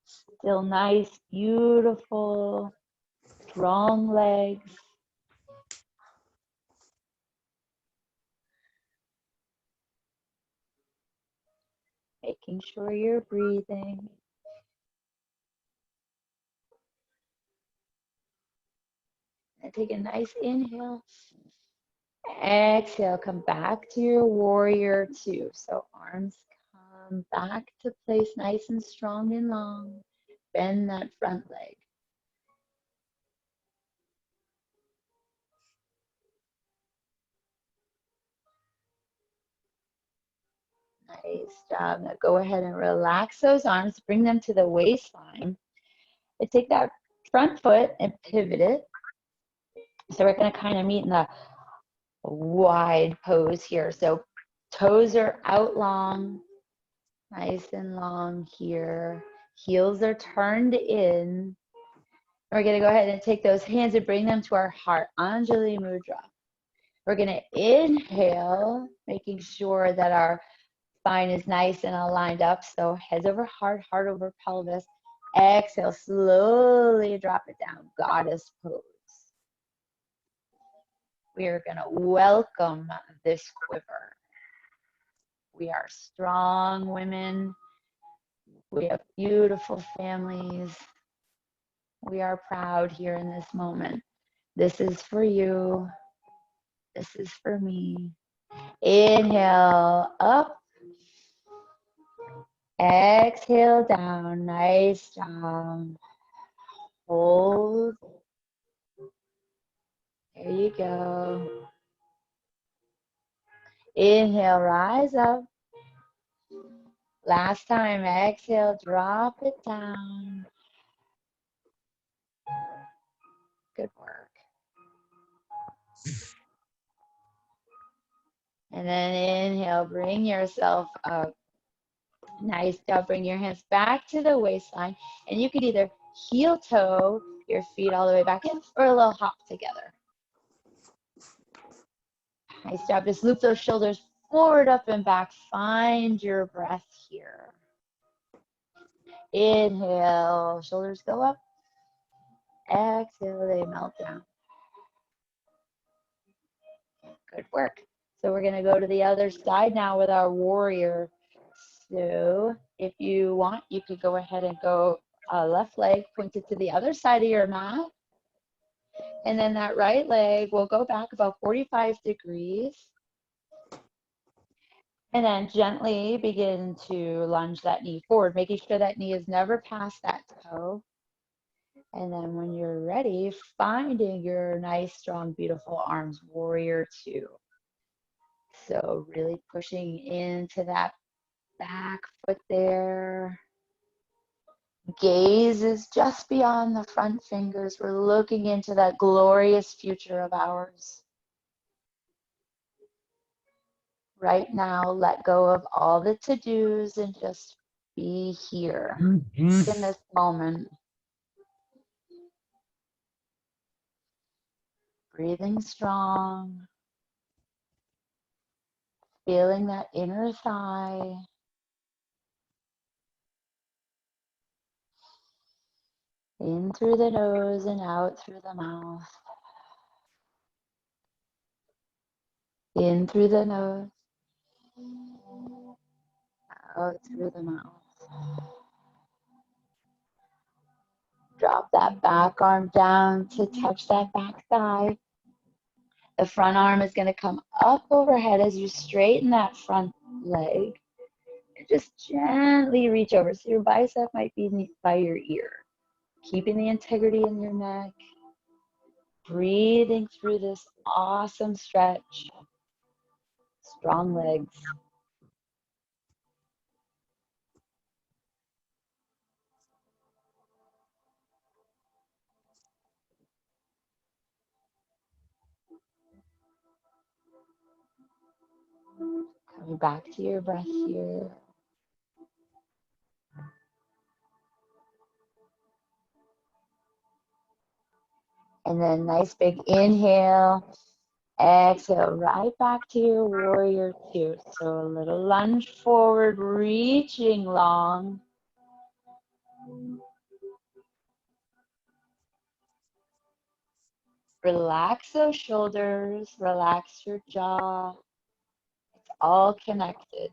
Still nice, beautiful, strong legs. Making sure you're breathing. And take a nice inhale. Exhale, come back to your warrior two. So arms come back to place nice and strong and long. Bend that front leg. Nice job. Now go ahead and relax those arms. Bring them to the waistline. And take that front foot and pivot it. So we're going to kind of meet in the wide pose here. So toes are out long, nice and long here. Heels are turned in. We're going to go ahead and take those hands and bring them to our heart, Anjali Mudra. We're going to inhale, making sure that our spine is nice and aligned up. So head over heart, heart over pelvis. Exhale, slowly drop it down, goddess pose. We are going to welcome this quiver. We are strong women. We have beautiful families. We are proud here in this moment. This is for you. This is for me. Inhale up. Exhale down. Nice job. Hold. There you go. Inhale, rise up. Last time, exhale, drop it down. Good work. And then inhale, bring yourself up. Nice job. Bring your hands back to the waistline. And you could either heel toe your feet all the way back in or a little hop together. Nice job. Just loop those shoulders forward, up, and back. Find your breath here. Inhale, shoulders go up. Exhale, they melt down. Good work. So we're going to go to the other side now with our warrior. So if you want, you could go ahead and go left leg pointed to the other side of your mat. And then that right leg will go back about 45 degrees. And then gently begin to lunge that knee forward, making sure that knee is never past that toe. And then when you're ready, finding your nice, strong, beautiful arms, warrior two. So really pushing into that back foot there. Gaze is just beyond the front fingers. We're looking into that glorious future of ours. Right now, let go of all the to-dos and just be here in this moment. Breathing strong. Feeling that inner thigh. In through the nose and out through the mouth. In through the nose. Out through the mouth. Drop that back arm down to touch that back thigh. The front arm is going to come up overhead as you straighten that front leg. And just gently reach over. So your bicep might be by your ear. Keeping the integrity in your neck. Breathing through this awesome stretch. Strong legs. Coming back to your breath here. And then nice big inhale. Exhale right back to your warrior two. So a little lunge forward, reaching long. Relax those shoulders, relax your jaw. It's all connected.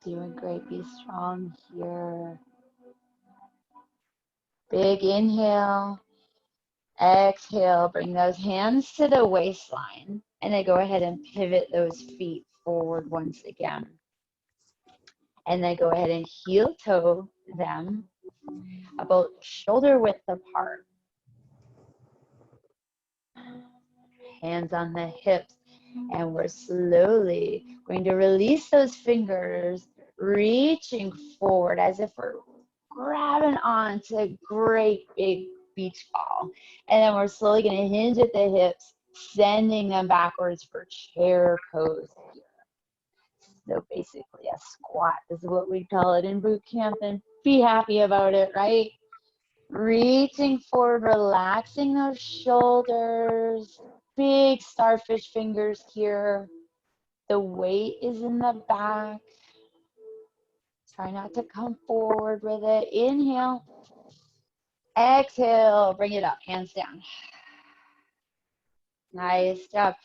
Doing great, be strong here. Big inhale. Exhale, bring those hands to the waistline. And then go ahead and pivot those feet forward once again. And then go ahead and heel toe them about shoulder width apart. Hands on the hips. And we're slowly going to release those fingers, reaching forward as if we're grabbing onto a great big beach ball. And then we're slowly going to hinge at the hips, sending them backwards for chair pose here. So basically a squat is what we call it in boot camp, and be happy about it, right? Reaching forward, relaxing those shoulders, big starfish fingers here. The weight is in the back. Try not to come forward with it. Inhale. Exhale. Bring it up. Hands down. Nice job.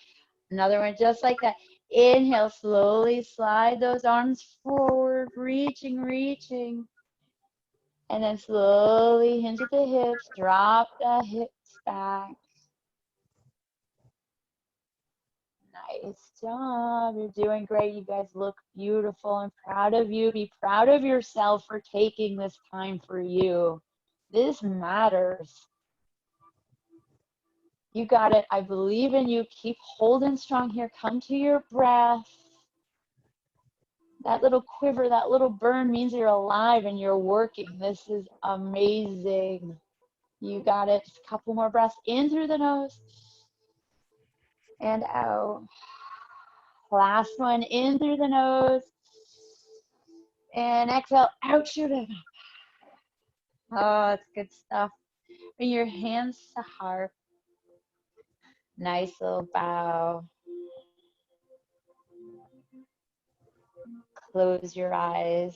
Another one just like that. Inhale. Slowly slide those arms forward. Reaching, reaching. And then slowly hinge at the hips. Drop the hips back. Nice job. You're doing great. You guys look beautiful. I'm proud of you. Be proud of yourself for taking this time for you. This matters. You got it. I believe in you. Keep holding strong here. Come to your breath. That little quiver, that little burn means you're alive and you're working. This is amazing. You got it. Just a couple more breaths in through the nose and out. Last one, in through the nose. And exhale, out, shoot it. Oh, it's good stuff. Bring your hands to heart. Nice little bow. close your eyes.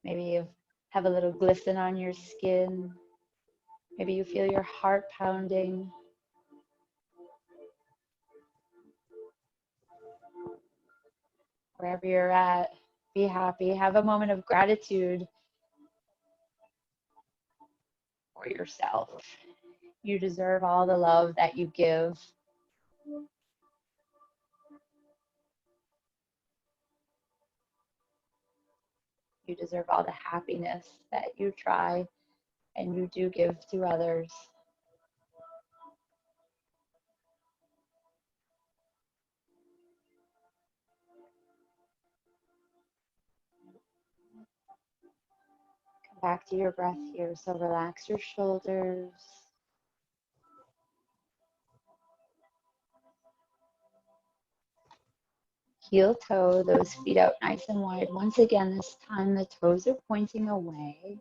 Maybe you have a little glisten on your skin. Maybe you feel your heart pounding. Wherever you're at, be happy. Have a moment of gratitude for yourself. You deserve all the love that you give. You deserve all the happiness that you try and you do give to others. Come back to your breath here. So relax your shoulders. Heel toe, those feet out nice and wide. Once again, this time the toes are pointing away.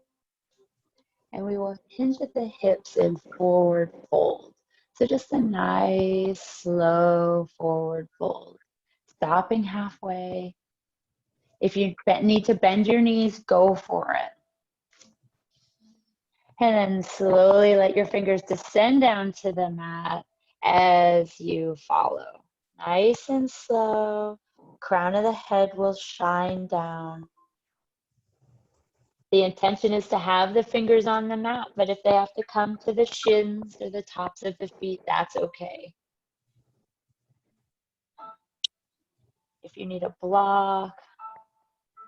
And we will hinge at the hips in forward fold. So just a nice, slow forward fold. Stopping halfway. If you need to bend your knees, go for it. And then slowly let your fingers descend down to the mat as you follow. Nice and slow. Crown of the head will shine down. The intention is to have the fingers on the mat, but if they have to come to the shins or the tops of the feet, that's okay. If you need a block,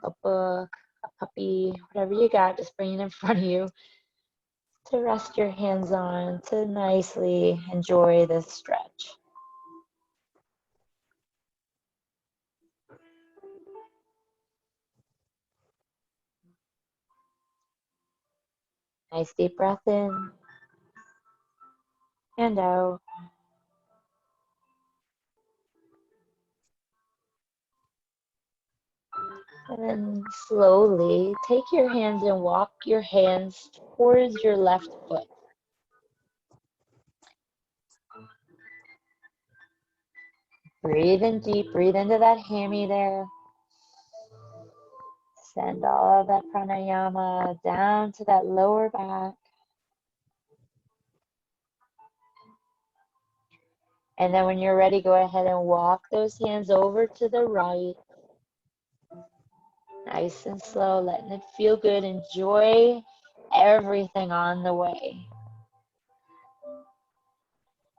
a book, a puppy, whatever you got, just bring it in front of you to rest your hands on, to nicely enjoy this stretch. Nice deep breath in and out. And then slowly take your hands and walk your hands towards your left foot. Breathe in deep, breathe into that hammy there. Send all of that pranayama down to that lower back. And then when you're ready, go ahead and walk those hands over to the right. Nice and slow, letting it feel good. Enjoy everything on the way.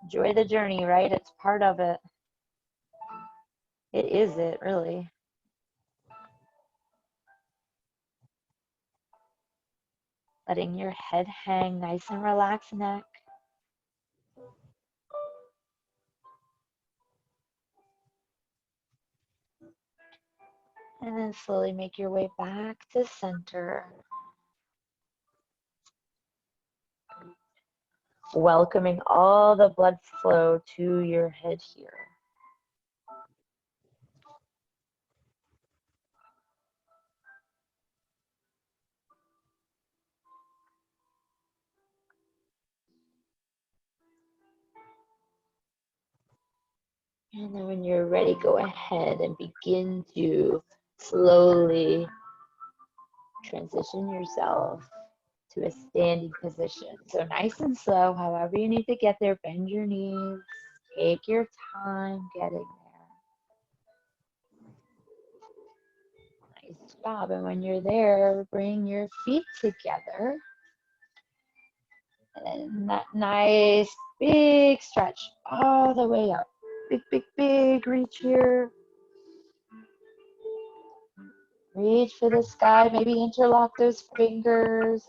Enjoy the journey, right? It's part of it. It is it, really. Letting your head hang, nice and relaxed neck. And then slowly make your way back to center. Welcoming all the blood flow to your head here. And then when you're ready, go ahead and begin to slowly transition yourself to a standing position. So nice and slow, however you need to get there, bend your knees, take your time getting there. Nice job. And when you're there, bring your feet together. And that nice big stretch all the way up. Big, big, big reach here. Reach for the sky, maybe interlock those fingers.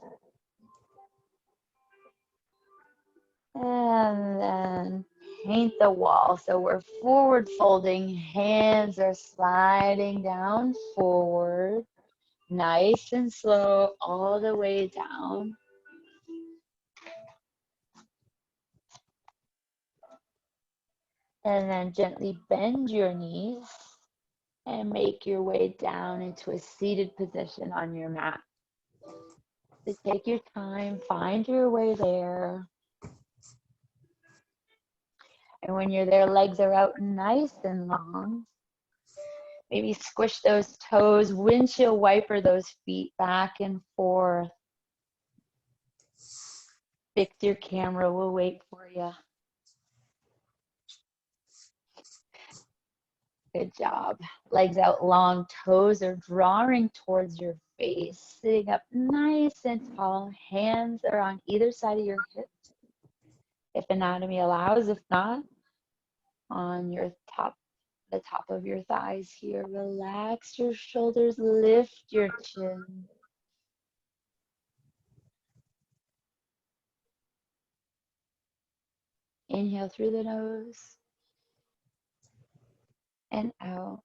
And then paint the wall. So we're forward folding, hands are sliding down forward. Nice and slow all the way down. And then gently bend your knees and make your way down into a seated position on your mat. So take your time, find your way there. And when you're there, legs are out nice and long. Maybe squish those toes, windshield wiper those feet back and forth. Fix your camera, we'll wait for you. Good job. Legs out long, toes are drawing towards your face. Sitting up nice and tall. Hands are on either side of your hips, if anatomy allows. If not, on your the top of your thighs here. Relax your shoulders, lift your chin. Inhale through the nose and out.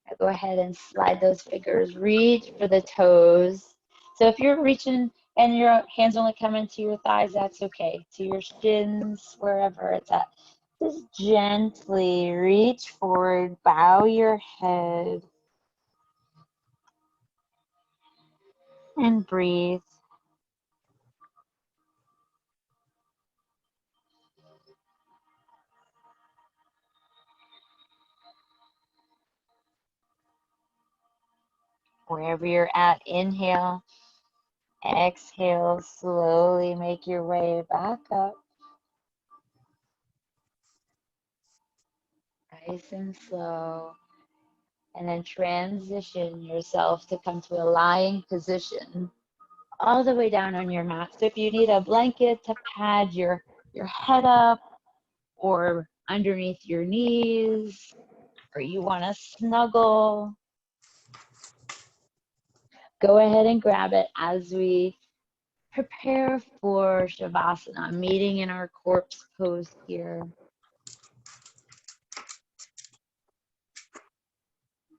Now go ahead and slide those fingers, reach for the toes. So if you're reaching and your hands only come into your thighs, that's okay. To your shins, wherever it's at. Just gently reach forward, bow your head, and breathe. Wherever you're at, inhale, exhale, slowly make your way back up. Nice and slow. And then transition yourself to come to a lying position all the way down on your mat. So if you need a blanket to pad your head up or underneath your knees, or you want to snuggle, go ahead and grab it as we prepare for Shavasana, meeting in our corpse pose here.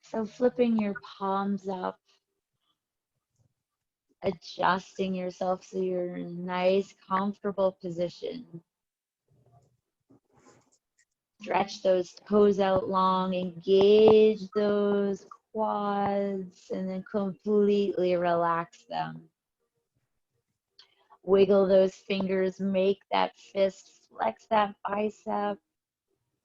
So flipping your palms up, adjusting yourself so you're in a nice, comfortable position. Stretch those toes out long, engage those quads, and then completely relax them. Wiggle those fingers, make that fist, flex that bicep,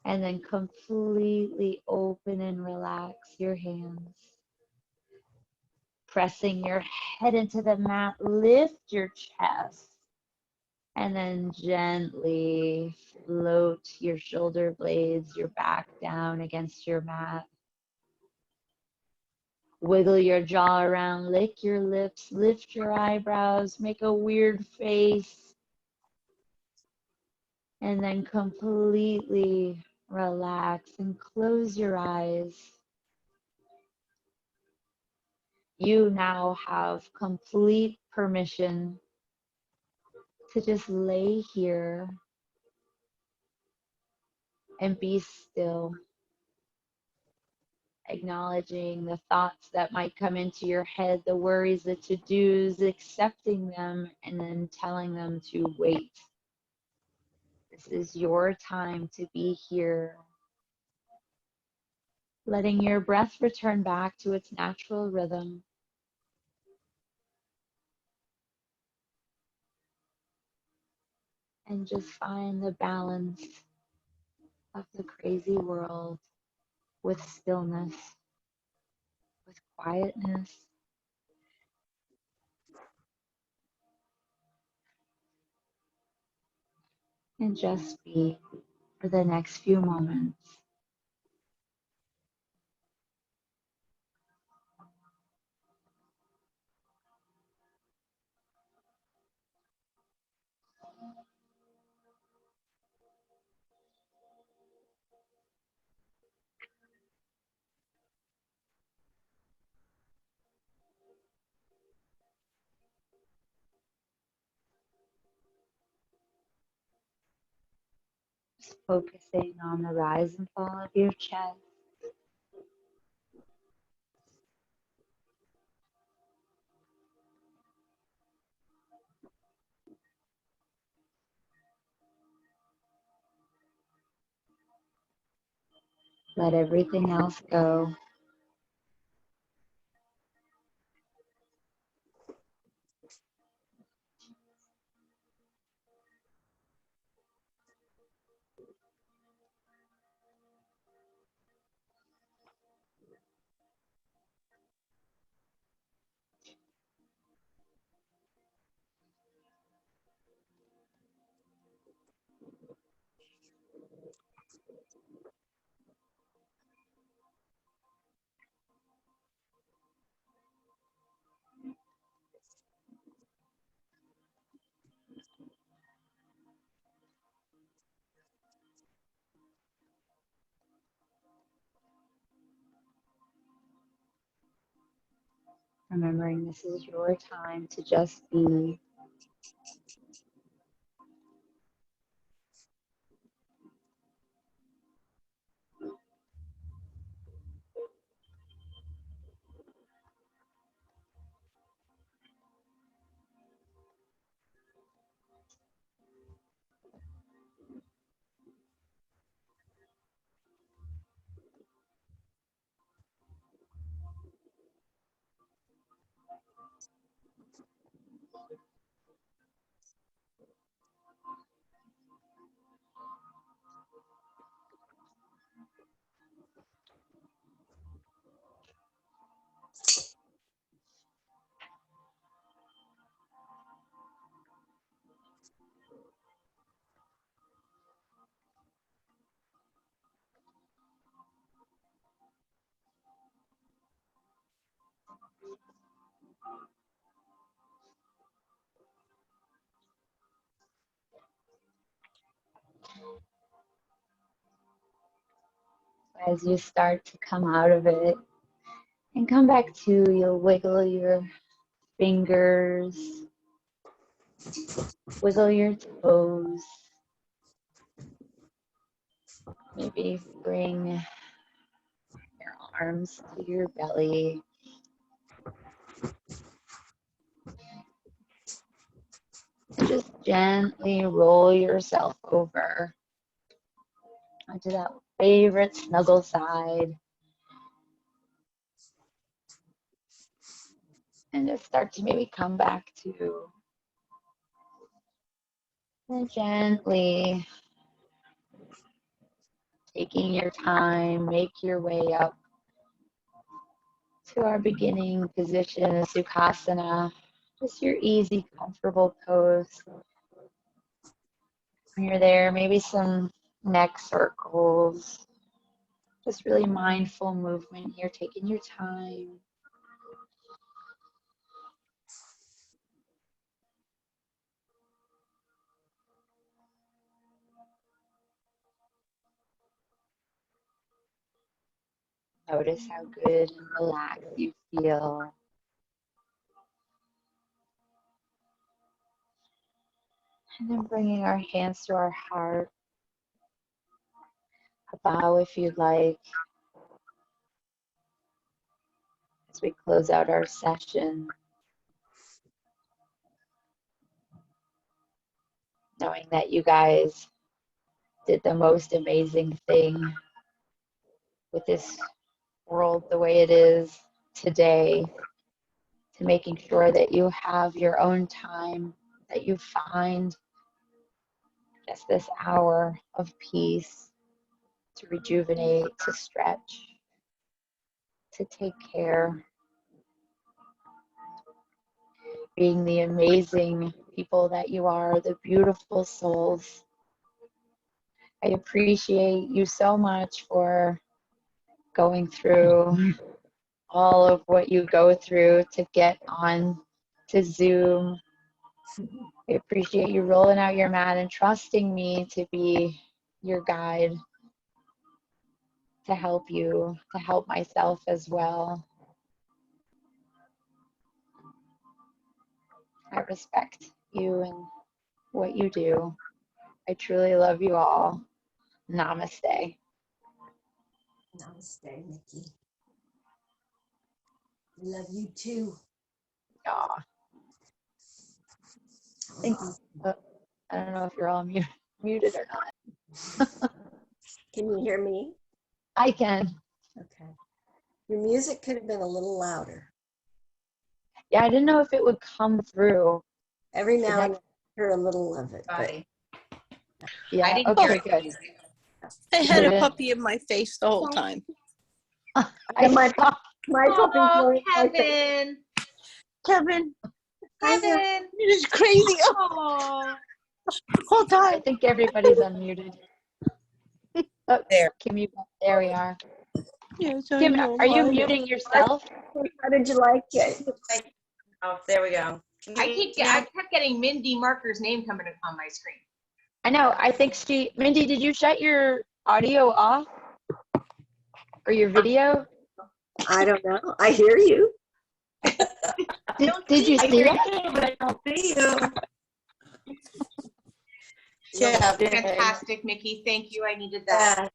and then completely open and relax your hands. Pressing your head into the mat, lift your chest, and then gently float your shoulder blades, your back down against your mat. Wiggle your jaw around, lick your lips, lift your eyebrows, make a weird face, and then completely relax and close your eyes. You now have complete permission to just lay here and be still, acknowledging the thoughts that might come into your head, the worries, the to-dos, accepting them, and then telling them to wait. This is your time to be here. Letting your breath return back to its natural rhythm. And just find the balance of the crazy world with stillness, with quietness, and just be for the next few moments. Just focusing on the rise and fall of your chest. Let everything else go. Remembering this is your time to just be. As you start to come out of it and come back to, you'll wiggle your fingers, wiggle your toes, maybe bring your arms to your belly. And just gently roll yourself over onto that favorite snuggle side. And just start to maybe come back to, and gently taking your time, make your way up to our beginning position, Sukhasana. Just your easy, comfortable pose. When you're there, maybe some neck circles. Just really mindful movement here, taking your time. Notice how good and relaxed you feel. And then bringing our hands to our heart. A bow if you'd like. As we close out our session. Knowing that you guys did the most amazing thing with this world the way it is today, to making sure that you have your own time, that you find just this hour of peace to rejuvenate, to stretch, to take care, being the amazing people that you are, the beautiful souls. I appreciate you so much for going through all of what you go through to get on to Zoom. I appreciate you rolling out your mat and trusting me to be your guide, to help you, to help myself as well. I respect you and what you do. I truly love you all. Namaste. Namaste, Micki. Love you too. Aw. Thank you. I don't know if you're all muted or not. Can you hear me? I can. Okay. Your music could have been a little louder. Yeah, I didn't know if it would come through. Every now and then I hear a little of it. But Yeah, I didn't okay, hear good. I had a Yeah. puppy in my face the whole time. I my saw. my puppy's Oh, going like that. Kevin. Kevin, Kevin. it is crazy. Oh. The whole I time. think everybody's unmuted. Oh, There. Kim, there we are. Yes, I Kim, know. are you muting yourself? How did you like it? Oh, there we go. I kept getting Mindy Marker's name coming up on my screen. I know. I think Mindy, did you shut your audio off? Or your video? I don't know. I hear you. Did you see it? I don't see you. Yeah. Fantastic, Micki. Thank you. I needed that.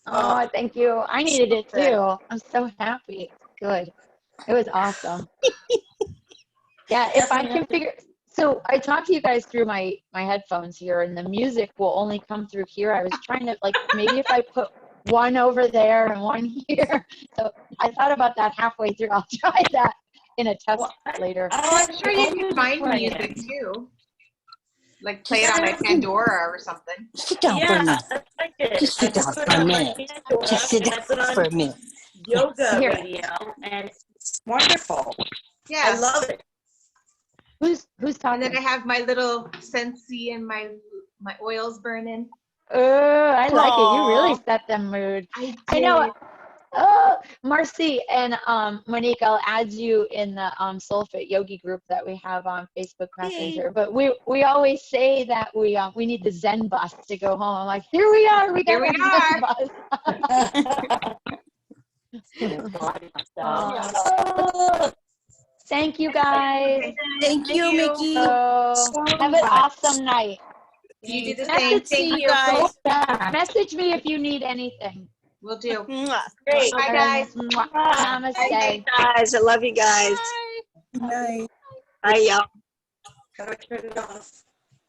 Yeah. Oh, thank you. I needed it too. I'm so happy. Good. It was awesome. Yeah, if I can figure, so I talked to you guys through my headphones here, and the music will only come through here. I was trying to, like, maybe if I put one over there and one here. So I thought about that halfway through. I'll try that in a test later. Oh, I'm sure you can find music too. Like play it on like Pandora or something. Sit down for a minute. Just sit down for a minute. Just sit down for a minute. Yoga Here. radio, and it's wonderful. Yeah. I love it. Who's And talking? then I have my little Scentsy and my oils burning. Oh, I like it. You really Aw. set the mood. I know. did. Oh, Marcy and Monique, I'll add you in the SoulFit Yogi group that we have on Facebook Messenger. But we always say that we need the Zen bus to go home. I'm like, here we are. We got Here we Zen bus. Thank you guys. Thank you, Micki. Have an awesome night. You do the same. Thank you guys. Message me if you need anything. We'll do. Great. Bye, guys. Namaste. Guys, I love you guys. Good night. Bye, y'all. Gotta turn it off.